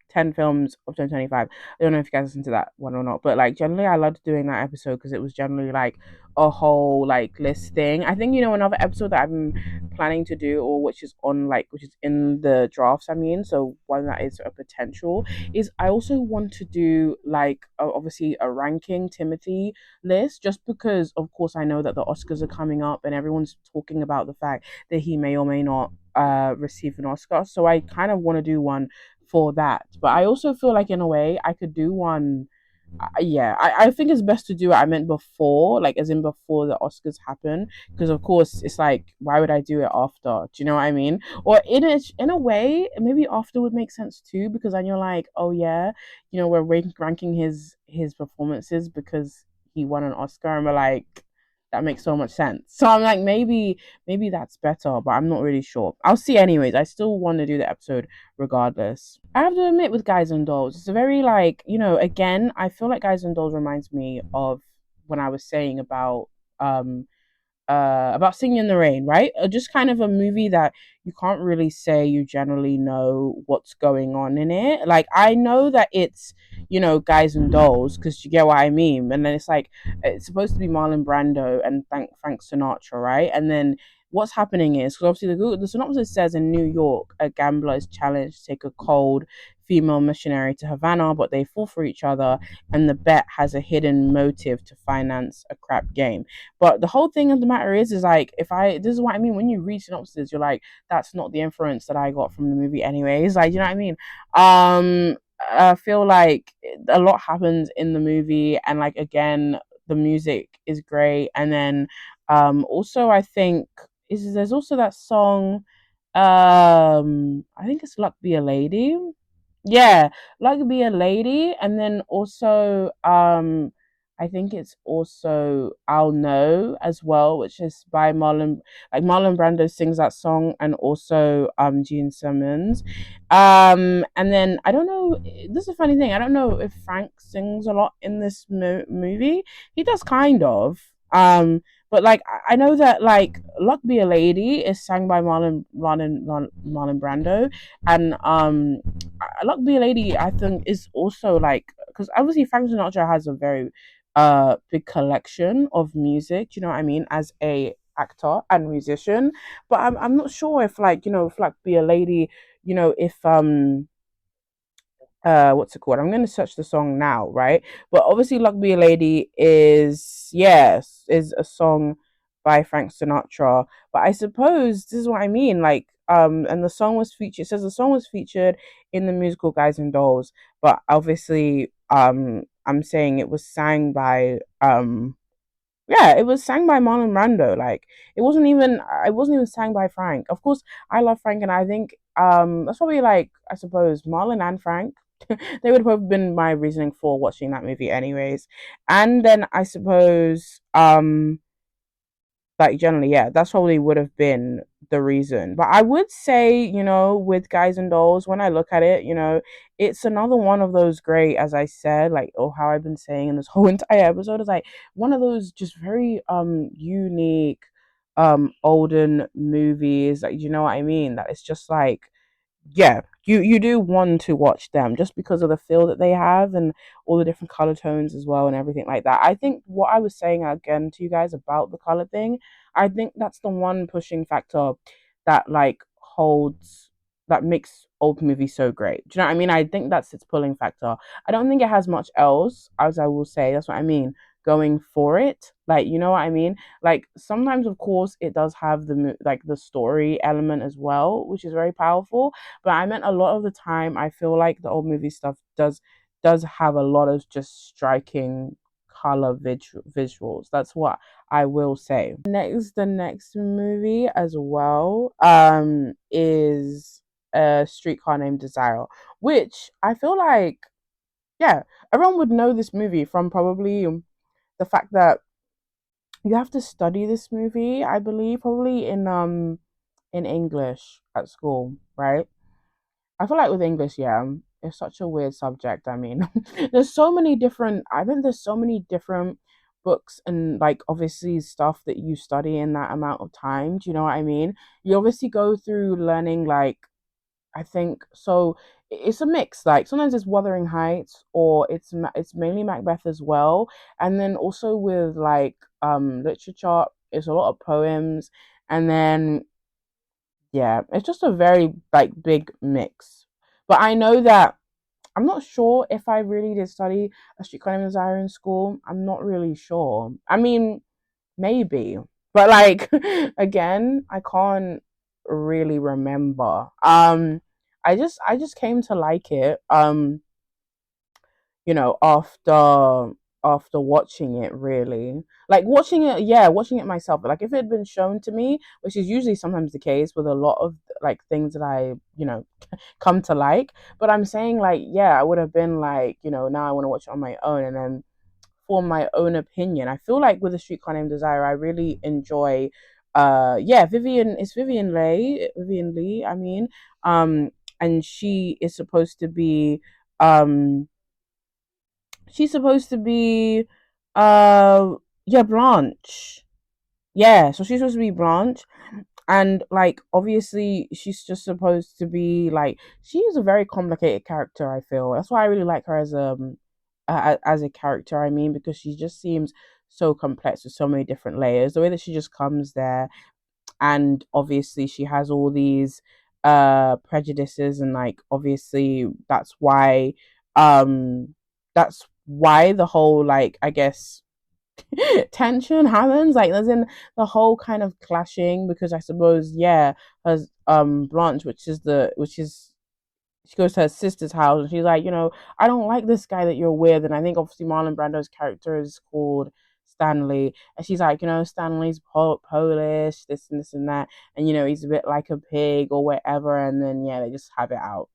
10 films of 2025. I don't know if you guys listened to that one or not, but like generally I loved doing that episode because it was generally like a whole like list thing. I think, another episode that I'm planning to do, or which is in the drafts, I mean, so one that is a potential, is I also want to do like obviously a ranking Timothy list, just because of course I know that the Oscars are coming up and everyone's talking about the fact that he may or may not receive an Oscar. So I kind of want to do one for that. But I also feel like in a way I could do one. Yeah, I think it's best to do what I meant before, like as in before the Oscars happen, because of course it's like, why would I do it after? Do you know what I mean? Or in a way, maybe after would make sense too, because then you're like, oh yeah, we're ranking his performances because he won an Oscar, and we're like, that makes so much sense. So I'm like, maybe that's better, but I'm not really sure. I'll see anyways. I still want to do the episode regardless. I have to admit, with Guys and Dolls, it's a very like, again, I feel like Guys and Dolls reminds me of when I was saying about Singing in the Rain, right? Just kind of a movie that you can't really say you generally know what's going on in it. Like, I know that it's, Guys and Dolls, because you get what I mean. And then it's like, it's supposed to be Marlon Brando and Frank Sinatra, right? And then what's happening is, because obviously the synopsis says in New York, a gambler is challenged to take a cold female missionary to Havana, but they fall for each other, and the bet has a hidden motive to finance a crap game. But the whole thing of the matter is like, this is what I mean. When you read synopsis, you're like, that's not the inference that I got from the movie, anyways. Like, you know what I mean? I feel like a lot happens in the movie, and like again, the music is great, and then also I think there's also that song, I think it's Luck Be a Lady. Yeah, Luck Be a Lady, and then also I think it's also I'll Know as well, which is by Marlon. Like Marlon Brando sings that song, and also Gene Simmons. And then I don't know. This is a funny thing. I don't know if Frank sings a lot in this movie. He does kind of. But like I know that like "Luck Be a Lady" is sang by Marlon Brando, and "Luck Be a Lady" I think is also like because obviously Frank Sinatra has a very big collection of music. You know what I mean? As a actor and musician, but I'm not sure if like if like "Be a Lady," if what's it called? I'm gonna search the song now, right? But obviously "Luck Be a Lady" is yes, is a song by Frank Sinatra. But I suppose this is what I mean, like and the song was featured it says the song was featured in the musical Guys and Dolls, but obviously I'm saying it was sang by yeah, it was sang by Marlon Brando. Like it wasn't even sang by Frank. Of course, I love Frank, and I think that's probably like I suppose Marlon and Frank. They would have been my reasoning for watching that movie anyways. And then I suppose like generally, yeah, that's probably would have been the reason. But I would say, with Guys and Dolls, when I look at it, it's another one of those great, as I said, like oh how I've been saying in this whole entire episode is like one of those just very unique olden movies, like you know what I mean? That it's just like yeah, you do want to watch them just because of the feel that they have and all the different color tones as well and everything like that. I think what I was saying again to you guys about the color thing, I think that's the one pushing factor that like holds that makes old movies so great. Do you know what I mean? I think that's its pulling factor. I don't think it has much else, as I will say. That's what I mean. Going for it, like you know what I mean. Like sometimes, of course, it does have like the story element as well, which is very powerful, but I meant a lot of the time I feel like the old movie stuff does have a lot of just striking color visuals. That's what I will say. The next movie as well is a Streetcar Named Desire, which I feel like yeah, everyone would know this movie from probably the fact that you have to study this movie, I believe, probably in English at school, right? I feel like with English, yeah, it's such a weird subject. I mean, I think there's so many different books and like obviously stuff that you study in that amount of time. Do you know what I mean? You obviously go through learning like I think so. It's a mix. Like sometimes it's Wuthering Heights, or it's mainly Macbeth as well. And then also with like literature, it's a lot of poems. And then yeah, it's just a very like big mix. But I know that I'm not sure if I really did study a street named Desire in school. I'm not really sure. I mean, maybe, but like again, I can't really remember. I just came to like it. After watching it really like watching it yeah watching it myself, but like if it had been shown to me, which is usually sometimes the case with a lot of like things that I come to like, but I'm saying like yeah I would have been like now I want to watch it on my own and then form my own opinion. I feel like with a streetcar named Desire I really enjoy yeah Vivian Lee I mean and um she's supposed to be yeah Blanche. Yeah, so she's supposed to be Blanche, and like obviously she's just supposed to be like she is a very complicated character. I feel that's why I really like her as a character. I mean, because she just seems so complex with so many different layers. The way that she just comes there, and obviously she has all these prejudices, and like obviously um that's why the whole like I guess tension happens like there's in the whole kind of clashing because I suppose yeah as Blanche which is she goes to her sister's house and she's like I don't like this guy that you're with, and I think obviously Marlon Brando's character is called Stanley, and she's like, Stanley's Polish, this and this and that, and he's a bit like a pig or whatever, and then yeah, they just have it out.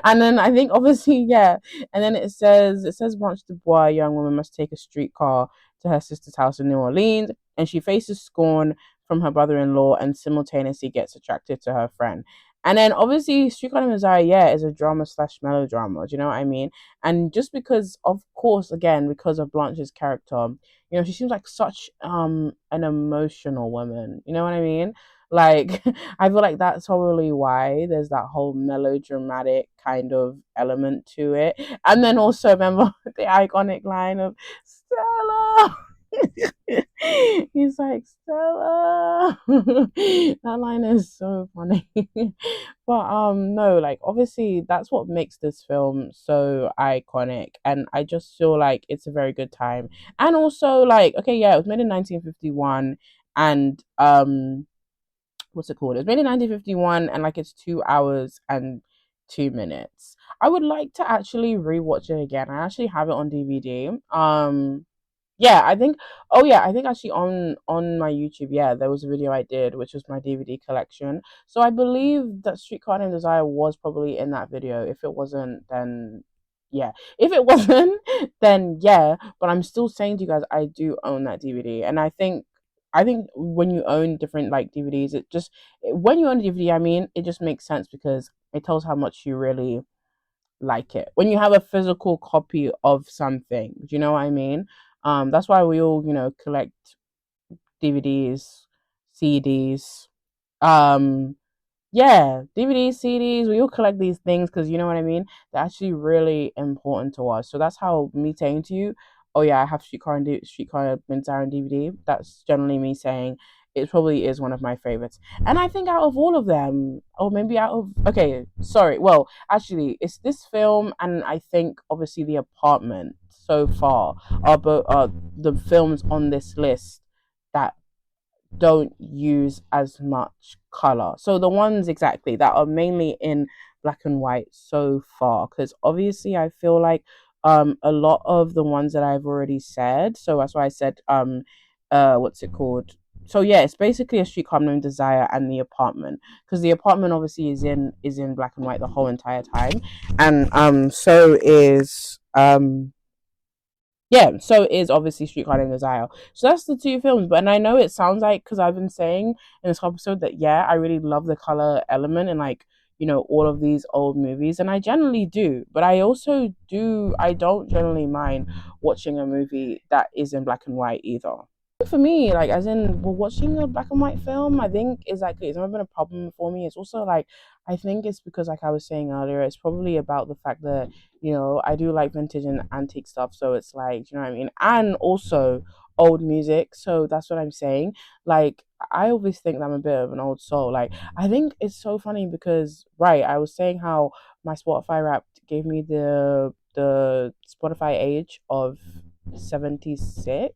And then I think obviously, yeah, and then it says Blanche Dubois, a young woman, must take a streetcar to her sister's house in New Orleans, and she faces scorn from her brother-in-law and simultaneously gets attracted to her friend. And then obviously Streetcar Named Desire, yeah, is a drama slash melodrama. Do you know what I mean? And just because, of course, again, because of Blanche's character, she seems like such an emotional woman. You know what I mean? Like I feel like that's probably why there's that whole melodramatic kind of element to it. And then also remember the iconic line of Stella. He's like, Stella. That line is so funny. But no, like obviously that's what makes this film so iconic, and I just feel like it's a very good time. And also like, okay, yeah, it was made in 1951, and what's it called? It was made in 1951, and like it's 2 hours and 2 minutes. I would like to actually rewatch it again. I actually have it on DVD. Yeah, I think. Oh yeah, I think actually on my YouTube, yeah, there was a video I did, which was my DVD collection. So I believe that Streetcar Named Desire was probably in that video. If it wasn't, then yeah. If it wasn't, then yeah. But I'm still saying to you guys, I do own that DVD, and I think when you own different like DVDs, when you own a DVD, I mean, it just makes sense because it tells how much you really like it. When you have a physical copy of something, do you know what I mean? That's why we all, collect DVDs, CDs, um, yeah, DVDs, CDs, we all collect these things because you know what I mean? They're actually really important to us. So that's how me saying to you, oh yeah, I have Streetcar Named Desire on DVD. That's generally me saying it probably is one of my favorites. And I think out of all of them, or maybe okay, sorry. Well, actually, it's this film, and I think obviously The Apartment so far are the films on this list that don't use as much color. So the ones exactly that are mainly in black and white so far, because obviously I feel like a lot of the ones that I've already said. So that's why I said what's it called? So yeah, it's basically A Streetcar Named Desire and The Apartment, because The Apartment obviously is in black and white the whole entire time, and so is yeah, so is obviously Streetcar Named Desire. So that's the two films. But and I know it sounds like, because I've been saying in this episode that yeah, I really love the color element and like all of these old movies, and I generally do. But I don't generally mind watching a movie that is in black and white either. For me, like as in well, watching a black and white film, I think is like it's never been a problem for me. It's also like I think it's because like I was saying earlier, it's probably about the fact that I do like vintage and antique stuff, so it's like you know what I mean, and also old music. So that's what I'm saying. Like I always think that I'm a bit of an old soul. Like I think it's so funny because right, I was saying how my Spotify Wrapped gave me the Spotify age of 76,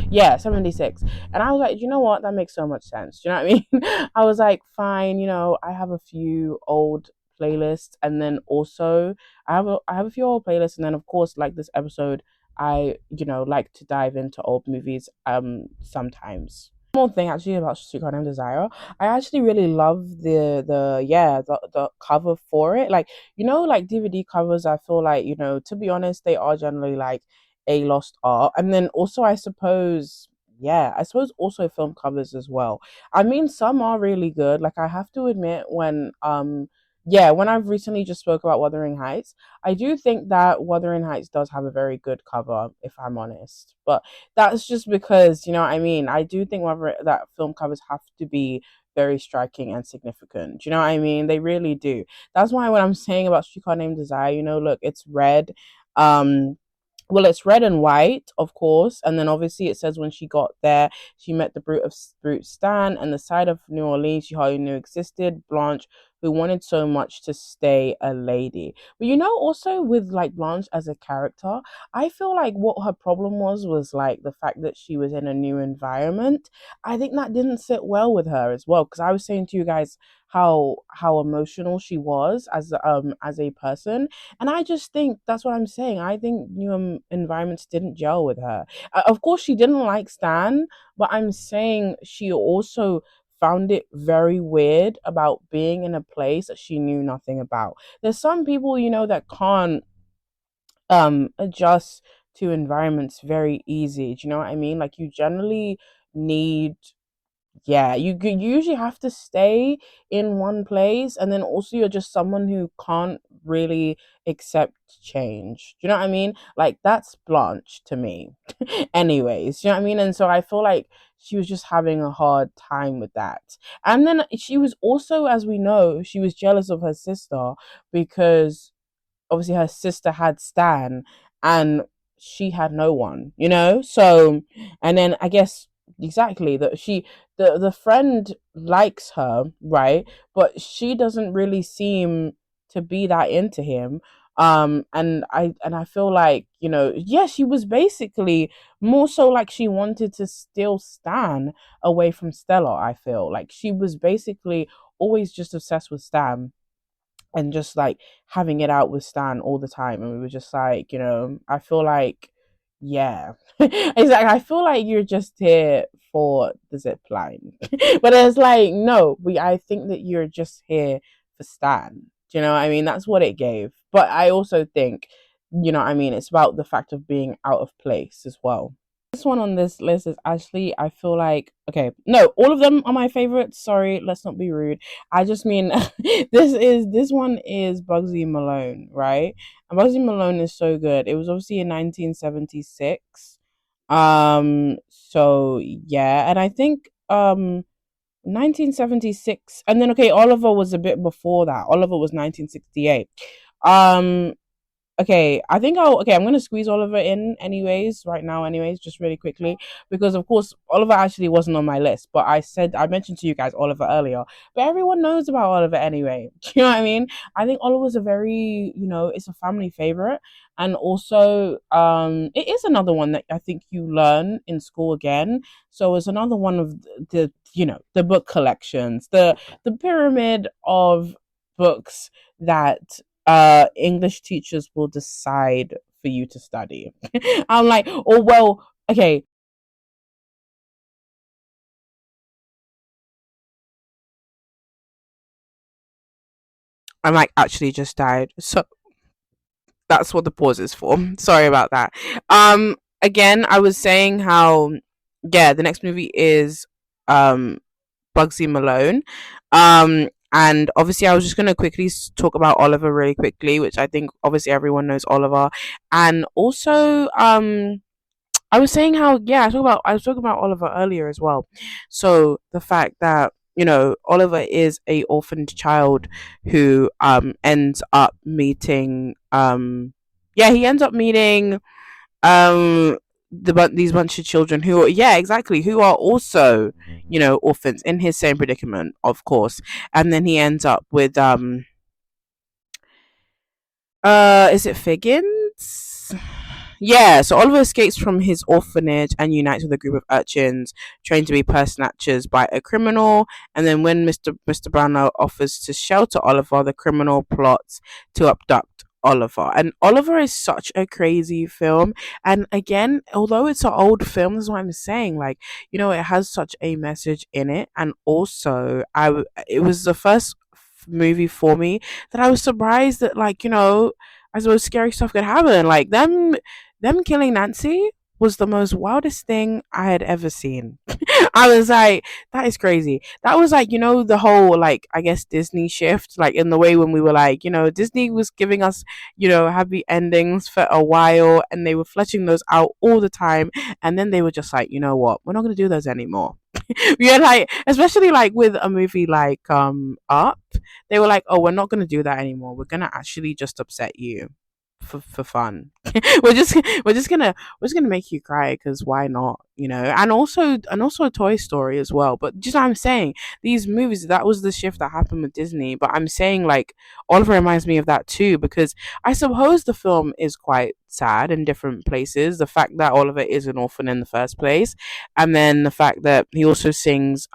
yeah, 76, and I was like, you know what, that makes so much sense. Do you know what I mean? I was like, fine, I have a few old playlists, and then also I have a few old playlists, and then of course like this episode I like to dive into old movies sometimes. One more thing actually about Streetcar Named Desire, I actually really love the cover for it. Like like DVD covers, I feel like to be honest, they are generally like a lost art. And then also I suppose also film covers as well. I mean, some are really good. Like I have to admit, when I've recently just spoke about Wuthering Heights, I do think that Wuthering Heights does have a very good cover, if I'm honest. But that's just because what I mean. I do think whether that film covers have to be very striking and significant. Do you know what I mean? They really do. That's why when I'm saying about Streetcar Named Desire, look, it's red. Um, well, it's red and white, of course, and then obviously it says when she got there, she met the brute Stan, and the side of New Orleans she hardly knew existed. Blanche who wanted so much to stay a lady. But also with like Blanche as a character, I feel like what her problem was like the fact that she was in a new environment. I think that didn't sit well with her as well, because I was saying to you guys how emotional she was as a person, and I just think that's what I'm saying. I think new environments didn't gel with her. Of course, she didn't like Stan, but I'm saying she also found it very weird about being in a place that she knew nothing about. There's some people, that can't adjust to environments very easy. Do you know what I mean? Like, you generally need, yeah, you usually have to stay in one place, and then also you're just someone who can't really accept change. Do you know what I mean? Like, that's Blanche to me. Anyways, you know what I mean? And so I feel like she was just having a hard time with that. And then she was also, as we know, she was jealous of her sister because obviously her sister had Stan and she had no one. So, and then I guess exactly that the friend likes her, right? But she doesn't really seem to be that into him. And I feel like, yeah, she was basically more so like she wanted to steal Stan away from Stella. I feel like she was basically always just obsessed with Stan and just like having it out with Stan all the time. And we were just like, I feel like, yeah, it's like, I feel like you're just here for the zip line. But it's like, no, I think that you're just here for Stan. Do you know what I mean? That's what it gave. But I also think, what I mean, it's about the fact of being out of place as well. This one on this list is actually, I feel like, okay, no, all of them are my favorites. Sorry, let's not be rude. I just mean this one is Bugsy Malone, right? And Bugsy Malone is so good. It was obviously in 1976. So yeah, and I think 1976, and then okay, Oliver was a bit before that. Oliver was 1968. Um Okay, I think I'm gonna squeeze Oliver in anyways, right now, anyways, just really quickly, because of course Oliver actually wasn't on my list, but I mentioned to you guys Oliver earlier, but everyone knows about Oliver anyway. Do you know what I mean? I think Oliver's a very, it's a family favorite, and also it is another one that I think you learn in school again. So it's another one of the book collections, the pyramid of books that English teachers will decide for you to study. I'm like, oh well, okay. I might actually just died. So that's what the pause is for. Sorry about that. Again, I was saying how, yeah, the next movie is um Bugsy Malone. And obviously, I was just going to quickly talk about Oliver really quickly, which I think obviously everyone knows Oliver. And also, I was saying how, yeah, I was talking about Oliver earlier as well. So the fact that Oliver is a orphaned child who ends up meeting yeah, he ends up meeting these bunch of children who are, yeah, exactly, who are also orphans in his same predicament, of course. And then he ends up with is it Figgins? Yeah, so Oliver escapes from his orphanage and unites with a group of urchins trained to be purse snatchers by a criminal. And then when Mr. Brownlow offers to shelter Oliver, the criminal plots to abduct Oliver. And Oliver is such a crazy film. And again, although it's an old film, this is what I'm saying. Like, it has such a message in it. And also, it was the first movie for me that I was surprised that, like, I suppose scary stuff could happen. Like them killing Nancy was the most wildest thing I had ever seen. I was like, that is crazy. That was like, the whole, like, I guess Disney shift, like in the way when we were like, Disney was giving us, happy endings for a while, and they were fleshing those out all the time, and then they were just like, you know what, we're not gonna do those anymore. Yeah, like, especially like with a movie like Up, they were like, oh, we're not gonna do that anymore. We're gonna actually just upset you for fun. we're just gonna make you cry because why not? and also Toy Story as well. But just what I'm saying, these movies, that was the shift that happened with Disney. But I'm saying, like, Oliver reminds me of that too, because I suppose the film is quite sad in different places. The fact that Oliver is an orphan in the first place, and then the fact that he also sings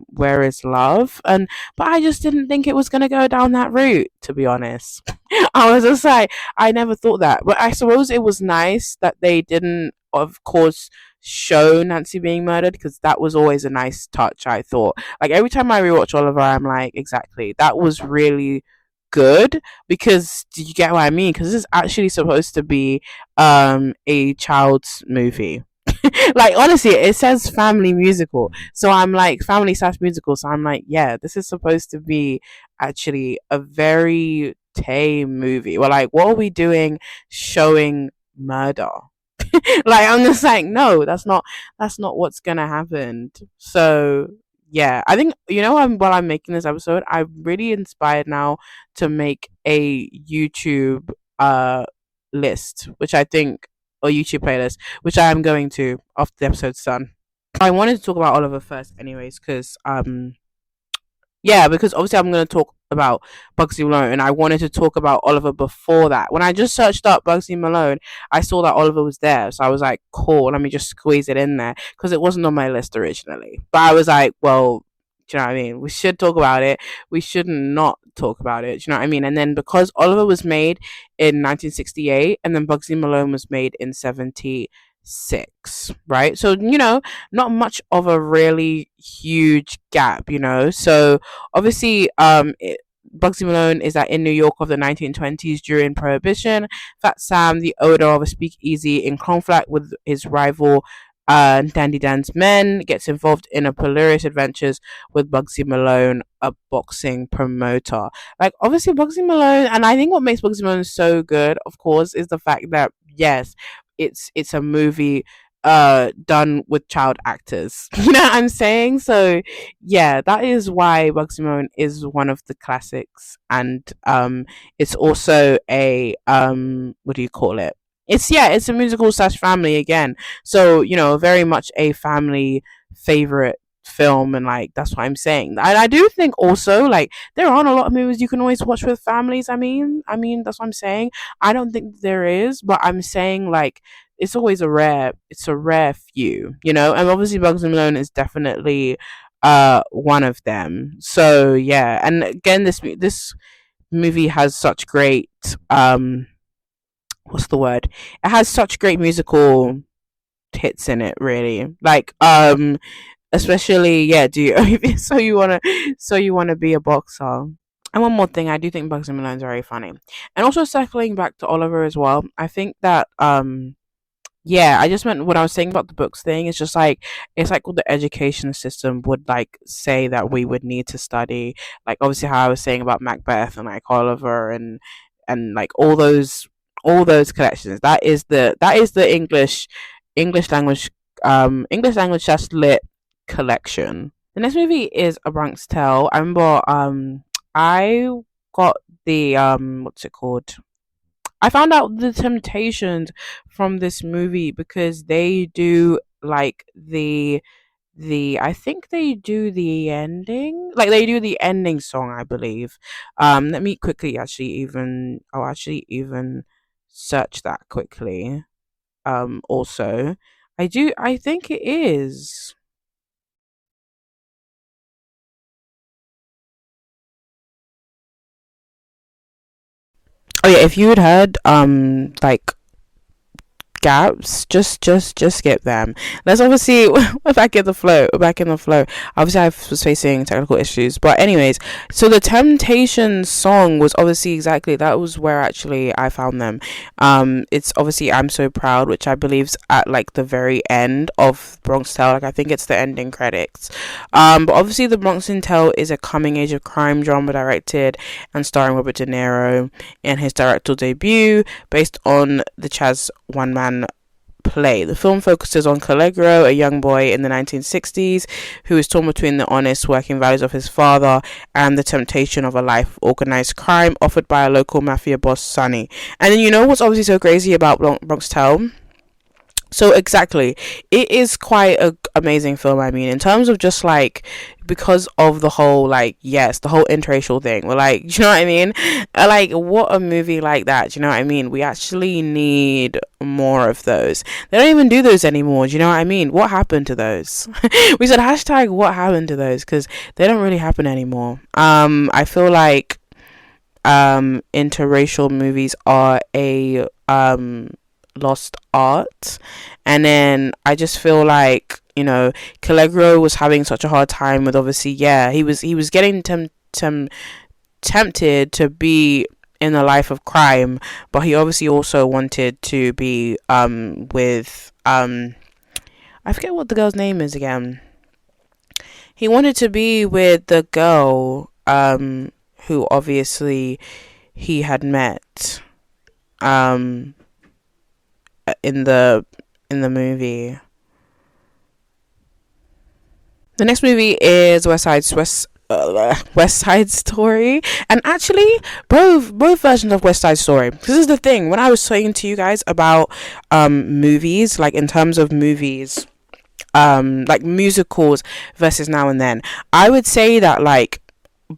Where is Love? And but I just didn't think it was gonna go down that route, to be honest. I was just like, I never thought that. But I suppose it was nice that they didn't, of course, show Nancy being murdered, because that was always a nice touch, I thought. Like, every time I rewatch Oliver, I'm like, exactly, that was really good, because do you get what I mean? Because this is actually supposed to be a child's movie. Like, honestly, it says family musical, so I'm like, family slash musical, so I'm like, yeah, this is supposed to be actually a very tame movie. Well, like, what are we doing showing murder? Like, I'm just like, no, that's not what's gonna happen. So yeah, I think, while I'm making this episode, I'm really inspired now to make a YouTube list, which I think, or YouTube playlist, which I am going to after the episode's done. I wanted to talk about Oliver first, anyways, because yeah, because obviously I'm going to talk about Bugsy Malone, and I wanted to talk about Oliver before that. When I just searched up Bugsy Malone, I saw that Oliver was there, so I was like, cool, let me just squeeze it in there, because it wasn't on my list originally. But I was like, well, do you know what I mean? We should talk about it. We should not talk about it. Do you know what I mean? And then, because Oliver was made in 1968, and then Bugsy Malone was made in 76, right? So, not much of a really huge gap, So obviously, Bugsy Malone is that in New York of the 1920s during Prohibition, Fat Sam, the owner of a speakeasy in conflict with his rival Dandy Dan's men, gets involved in a hilarious adventures with Bugsy Malone, a boxing promoter. Like, obviously, Bugsy Malone, and I think what makes Bugsy Malone so good, of course, is the fact that, yes, it's a movie done with child actors. You know what I'm saying? So yeah, that is why Bugsy Malone is one of the classics, and it's also a what do you call it? It's a musical slash family again. So, very much a family favorite film, and like, that's what I'm saying. And I do think also, like, there aren't a lot of movies you can always watch with families. I mean that's what I'm saying. I don't think there is, but I'm saying, like, it's a rare few, and obviously Bugs and Malone is definitely one of them. So yeah, and again, this movie has such great what's the word? It has such great musical hits in it, really. Like, especially, yeah, do you so you wanna be a boxer. And one more thing, I do think Bugs and Malone is very funny. And also, circling back to Oliver as well, I think that yeah, I just meant, what I was saying about the books thing. It's just like, it's like what the education system would, like, say that we would need to study. Like, obviously, how I was saying about Macbeth and, like, Oliver, and like, all those collections. That is the English language just lit collection. The next movie is A Bronx Tale. I remember I got the what's it called? I found out the Temptations from this movie, because they do, like, the I think they do the ending, like, they do the ending song, I believe. Let me quickly actually even search that quickly. Also, I think it is. Oh yeah, if you had heard like gaps, just skip them. Let's obviously we're back in the flow. We're back in the flow. Obviously, I was facing technical issues, but anyways, so the Temptations song was obviously exactly that was where actually I found them. It's obviously I'm So Proud, which I believe's at, like, the very end of Bronx Tale. Like, I think it's the ending credits. But obviously, The Bronx Tale is a coming age of crime drama directed and starring Robert De Niro in his directorial debut, based on the Chaz one man play. The film focuses on Callegro, a young boy in the 1960s who is torn between the honest working values of his father and the temptation of a life of organized crime offered by a local mafia boss, Sonny. And then, what's obviously so crazy about Bronx Tale? So exactly, it is quite a amazing film. I mean, in terms of just like, because of the whole like, yes, the whole interracial thing. We're like, do you know what I mean? Like, what a movie like that. Do you know what I mean? We actually need more of those. They don't even do those anymore. Do you know what I mean? What happened to those? We said hashtag what happened to those, because they don't really happen anymore. I feel like interracial movies are a lost art. And then I just feel like, Caligro was having such a hard time with, obviously, yeah, he was getting tempted to be in the life of crime, but he obviously also wanted to be with I forget what the girl's name is again. He wanted to be with the girl who obviously he had met in the movie. The next movie is West Side Story, and actually both versions of West Side Story. This is the thing, when I was saying to you guys about movies, like in terms of movies, like musicals versus Now and Then, I would say that like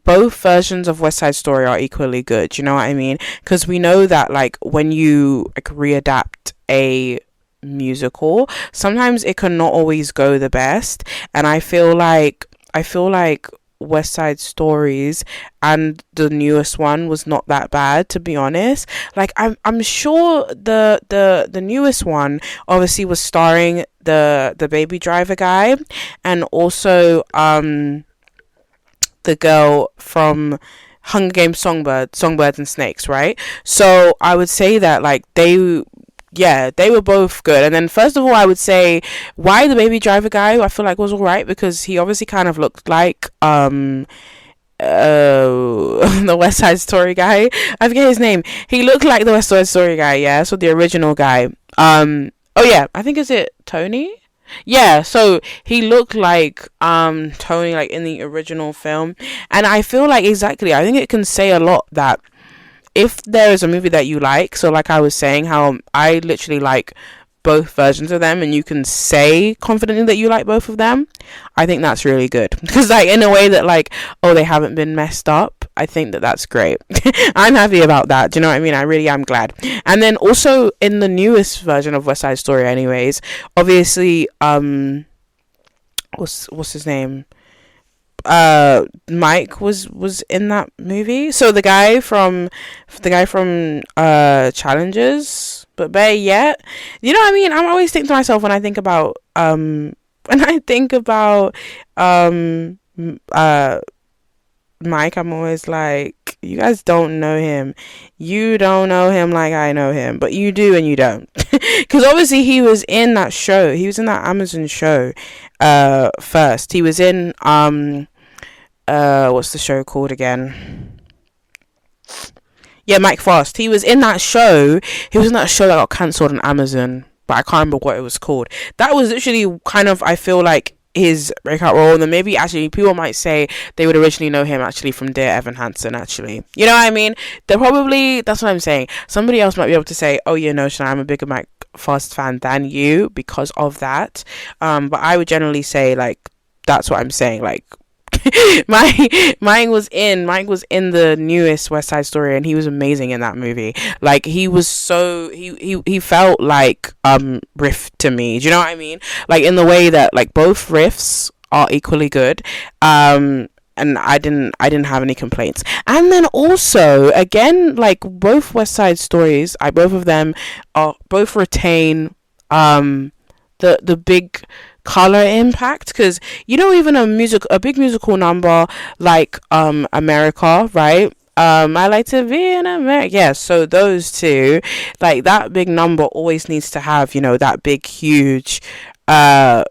both versions of West Side Story are equally good. You know what I mean? Because we know that like when you like readapt a musical, sometimes it can not always go the best, and I feel like West Side Stories and the newest one was not that bad, to be honest. Like I'm sure the newest one obviously was starring the Baby Driver guy, and also the girl from Hunger Games Songbirds and Snakes, right? So I would say that like they were both good. And then first of all, I would say why the Baby Driver guy I feel like was alright, because he obviously kind of looked like the West Side Story guy. I forget his name. He looked like the West Side Story guy, yeah. So the original guy. Oh yeah, I think, is it Tony? Yeah, so he looked like Tony, like in the original film. And I feel like, exactly, I think it can say a lot that if there is a movie that you like, so like I was saying, how I literally like both versions of them, and you can say confidently that you like both of them, I think that's really good. Because like in a way that like, oh, they haven't been messed up, I think that that's great. I'm happy about that. Do you know what I mean? I really am glad. And then also in the newest version of West Side Story, anyways, obviously, what's his name? Mike was in that movie. So the guy from Challenges, but better yet, you know what I mean? I'm always thinking to myself when I think about Mike, I'm always like, you guys don't know him. You don't know him like I know him, but you do and you don't. Because obviously he was in that show. He was in that Amazon show first. He was in what's the show called again? Yeah, Mike Frost. He was in that show. He was in that show that got cancelled on Amazon, but I can't remember what it was called. That was literally kind of, I feel like, his breakout role. And then maybe actually people might say they would originally know him actually from Dear Evan Hansen, actually. You know what I mean? They're probably, that's what I'm saying. Somebody else might be able to say, oh yeah, no, Shania, I'm a bigger Mike Frost fan than you because of that. But I would generally say, like, that's what I'm saying, like, Mike was in the newest West Side Story, and he was amazing in that movie. Like, he was so he felt like Riff to me. Do you know what I mean? Like, in the way that like both Riffs are equally good. And I didn't have any complaints. And then also again, like both West Side Stories, both of them are both retain the big color impact, because even a big musical number like America, right? I like to be in America. Yeah, so those two, like that big number always needs to have, that big huge color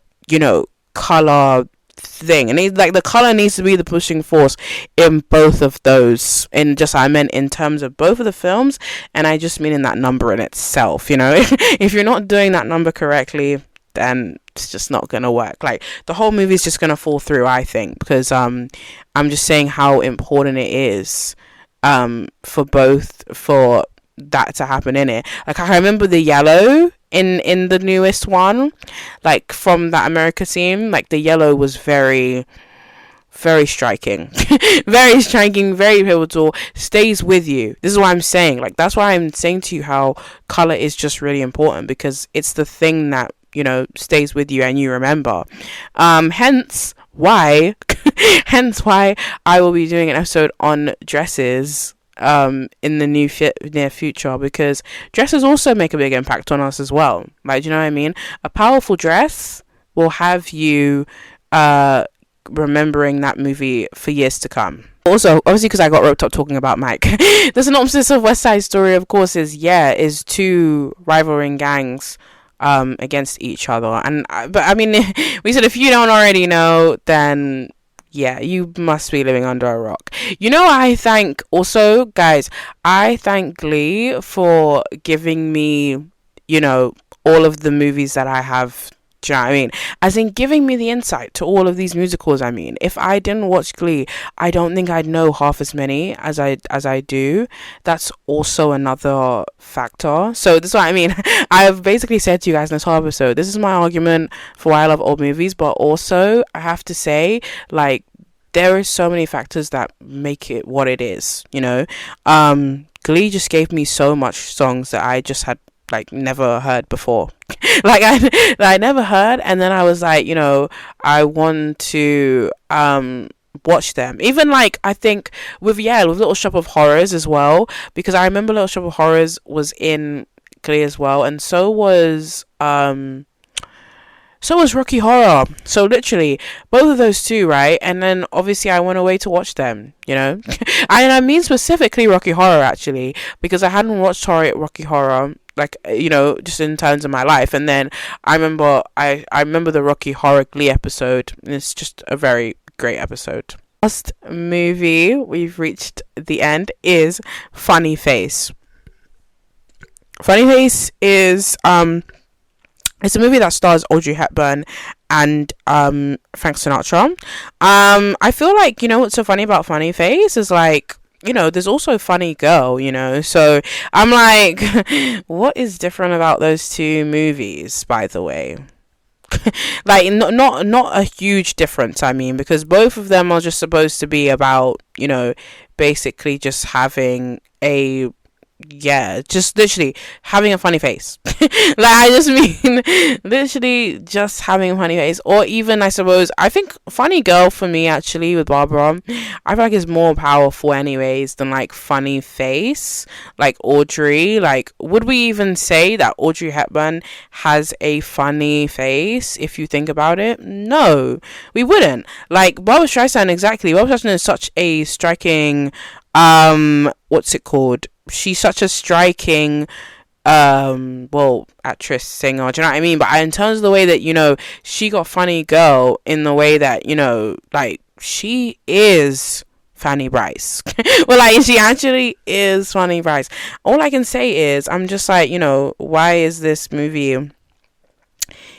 thing, and like the color needs to be the pushing force in both of those. I meant in terms of both of the films, and I just mean in that number in itself. If you're not doing that number correctly, then it's just not gonna work. Like, the whole movie's just gonna fall through, I think, because I'm just saying how important it is for that to happen in it. Like, I remember the yellow in the newest one, like from that America scene. Like, the yellow was very, very striking. Very striking, very pivotal, stays with you. This is what I'm saying. Like, that's why I'm saying to you how color is just really important, because it's the thing that, you know, stays with you and you remember. Hence why hence why I will be doing an episode on dresses in the near future, because dresses also make a big impact on us as well. Like, do you know what I mean? A powerful dress will have you remembering that movie for years to come. Also, obviously, because I got roped up talking about Mike, the synopsis of West Side Story, of course, is two rivaling gangs against each other. And but I mean, we said, if you don't already know, then yeah, you must be living under a rock. You know, I thank Glee for giving me, you know, all of the movies that I have. Do you know what I mean? As in giving me the insight to all of these musicals. I mean, if I didn't watch Glee, I don't think I'd know half as many as I do. That's also another factor. So this is what I mean. I've basically said to you guys in this whole episode, this is my argument for why I love old movies, but also I have to say, like, there are so many factors that make it what it is, you know. Glee just gave me so much songs that I just had, like, never heard before. Like, I never heard, and then I was like, you know, I want to watch them. Even, like, I think with Little Shop of Horrors as well, because I remember Little Shop of Horrors was in Glee as well, and so was Rocky Horror. So literally both of those two, right? And then obviously I went away to watch them, you know. And I mean specifically Rocky Horror, actually, because I hadn't watched Rocky Horror, like, you know, just in terms of my life. And then I remember the Rocky Horror Glee episode, and it's just a very great episode. Last movie, we've reached the end, is Funny Face. Funny Face is it's a movie that stars Audrey Hepburn and Frank Sinatra. I feel like, you know, what's so funny about Funny Face is, like, you know, there's also Funny Girl, you know. So I'm like, what is different about those two movies, by the way? Like, not a huge difference, I mean, because both of them are just supposed to be about, you know, basically just having a just literally having a funny face. Like, I just mean literally just having a funny face. Or even, I suppose, I think Funny Girl, for me, actually, with Barbara, I feel like is more powerful anyways than, like, Funny Face. Like, Audrey, like, would we even say that Audrey Hepburn has a funny face if you think about it? No, we wouldn't. Like, Barbra Streisand, exactly. Barbra Streisand is such a striking what's it called? She's such a striking actress, singer, do you know what I mean? But in terms of the way that, you know, she got Funny Girl, in the way that, you know, like, she is Fanny Bryce. Well, like, she actually is Fanny Bryce. All I can say is, I'm just like, you know, why is this movie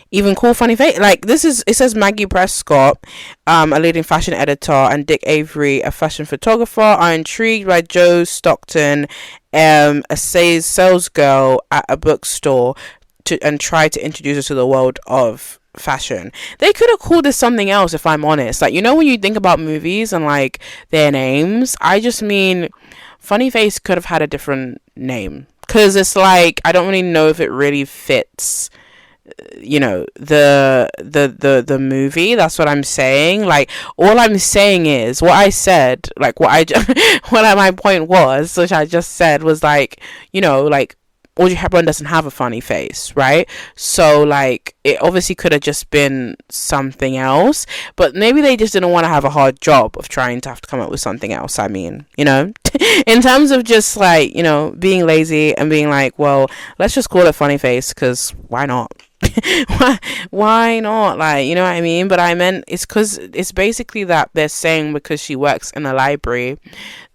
even called Funny Face? Like, it says Maggie Prescott, a leading fashion editor, and Dick Avery, a fashion photographer, are intrigued by Jo Stockton, a sales girl at a bookstore, and try to introduce her to the world of fashion. They could have called this something else, if I'm honest. Like, you know, when you think about movies and, like, their names, I just mean Funny Face could have had a different name, because it's like, I don't really know if it really fits, you know, the movie. That's what I'm saying. Like, all I'm saying is what I said, like, what my point was, which I just said, was, like, you know, like, Audrey Hepburn doesn't have a funny face, right? So, like, it obviously could have just been something else, but maybe they just didn't want to have a hard job of trying to have to come up with something else. I mean, you know, in terms of just, like, you know, being lazy and being like, well, let's just call it Funny Face, because why not? why not? Like, you know what I mean? But I meant, it's because it's basically that they're saying, because she works in a library,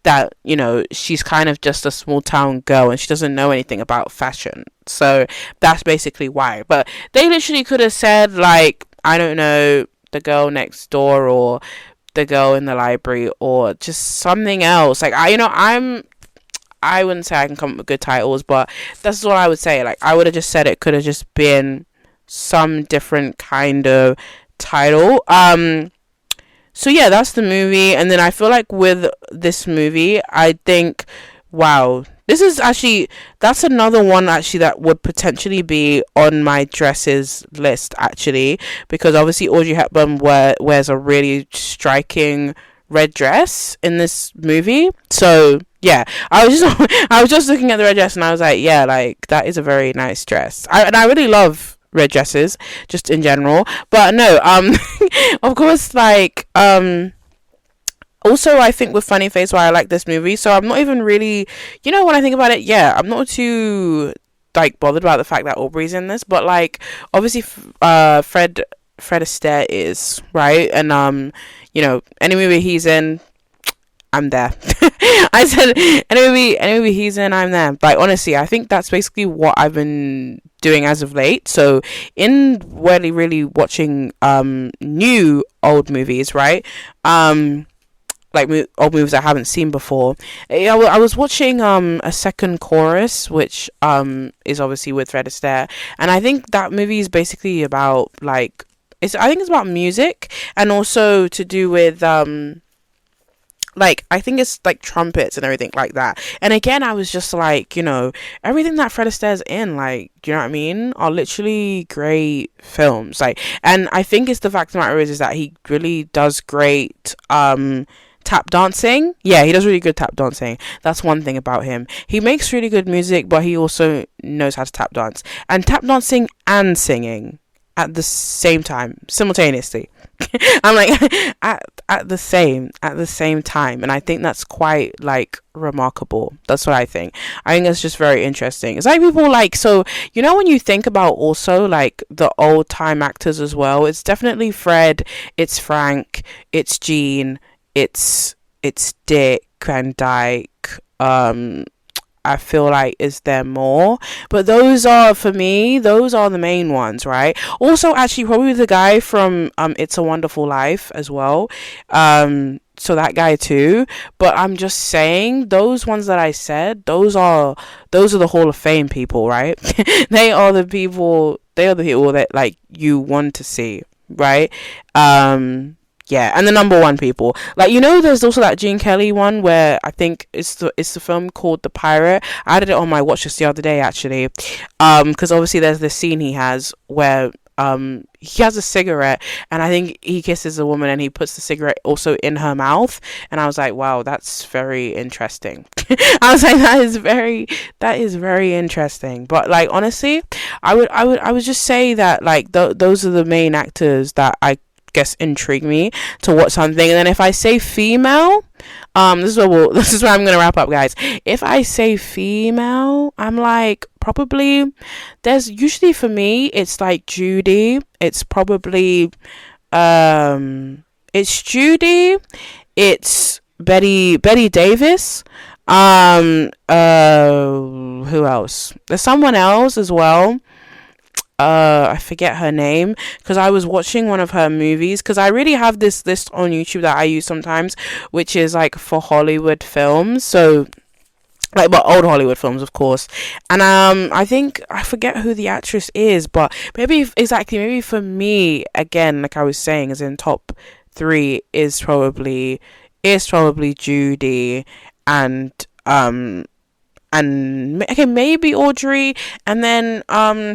that, you know, she's kind of just a small town girl and she doesn't know anything about fashion. So that's basically why. But they literally could have said, like, I don't know, the girl next door, or the girl in the library, or just something else. Like, I wouldn't say I can come up with good titles, but that's what I would say. Like, I would have just said it could have just been some different kind of title. So yeah, that's the movie. And then I feel like with this movie, I think, wow, this is actually, that's another one actually that would potentially be on my dresses list actually, because obviously Audrey Hepburn wears a really striking red dress in this movie. So yeah, I was just looking at the red dress and I was like, yeah, like that is a very nice dress. And I really love red dresses just in general. But no, of course, like also, I think with Funny Face, why I like this movie, so I'm not even really, when I think about it, yeah, I'm not too like bothered about the fact that Aubrey's in this, but like obviously, Fred Astaire is right, and any movie he's in, I'm there. I said any movie he's in, I'm there. Like honestly, I think that's basically what I've been doing as of late. So in really watching new old movies, right? Like old movies I haven't seen before. I was watching A Second Chorus, which is obviously with Fred Astaire, and I think that movie is basically about like I think it's about music and also to do with like I think it's like trumpets and everything like that. And again, I was just like, everything that Fred Astaire's in, like, do you know what I mean, are literally great films. Like, and I think it's the fact of the matter is that he really does great tap dancing. Yeah, he does really good tap dancing. That's one thing about him. He makes really good music, but he also knows how to tap dance. And tap dancing and singing at the same time, simultaneously. I'm like at the same time, and I think that's quite like remarkable. That's what I think. I think that's just very interesting. It's like people like, so when you think about also like the old time actors as well, it's definitely Fred, it's Frank, it's Gene, it's Dick Van Dyke. I feel like, is there more? But those are, for me, those are the main ones, right? Also, actually, probably the guy from It's a Wonderful Life as well. So that guy too. But I'm just saying, those ones that I said, those are the Hall of Fame people, right? They are the people that like you want to see, right? Yeah, and the number one people. Like, there's also that Gene Kelly one where I think it's the film called The Pirate. I added it on my watch list the other day, actually. Because obviously there's this scene he has where he has a cigarette and I think he kisses a woman and he puts the cigarette also in her mouth, and I was like, wow, that's very interesting. I was like, that is very interesting. But like honestly, I would just say that like those are the main actors that I guess intrigue me to watch something. And then if I say female, this is where I'm gonna wrap up, guys. If I say female, I'm like, probably there's usually, for me, it's like Judy. It's probably it's Judy, it's Betty Davis. Who else? There's someone else as well. I forget her name, because I was watching one of her movies, because I really have this list on YouTube that I use sometimes, which is like for Hollywood films, so like, but old Hollywood films, of course. And I think I forget who the actress is, but maybe for me, again, like I was saying, is in top 3 is probably Judy and okay, maybe Audrey, and then I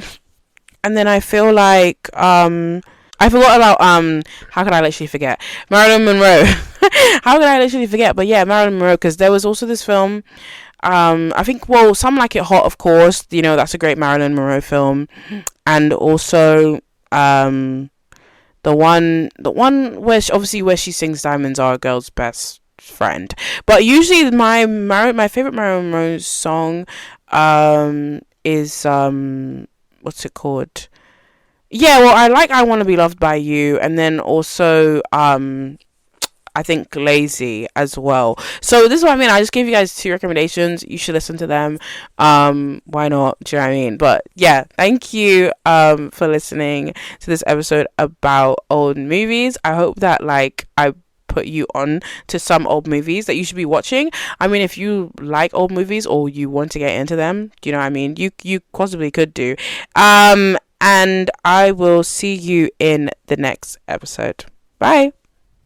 feel like I forgot about how could I literally forget Marilyn Monroe. How could I literally forget? But yeah, Marilyn Monroe, because there was also this film, I think, well, Some Like It Hot, of course, that's a great Marilyn Monroe film. And also the one where she sings Diamonds Are a Girl's Best Friend. But usually my favorite Marilyn Monroe song is what's it called? Yeah, well, I like I Want to Be Loved by You, and then also I think Lazy as well. So this is what I mean. I just gave you guys 2 recommendations. You should listen to them. Why not? Do you know what I mean? But yeah, thank you for listening to this episode about old movies. I hope that like I put put you on to some old movies that you should be watching. I mean, if you like old movies or you want to get into them, you know what I mean, you possibly could do. And I will see you in the next episode. Bye.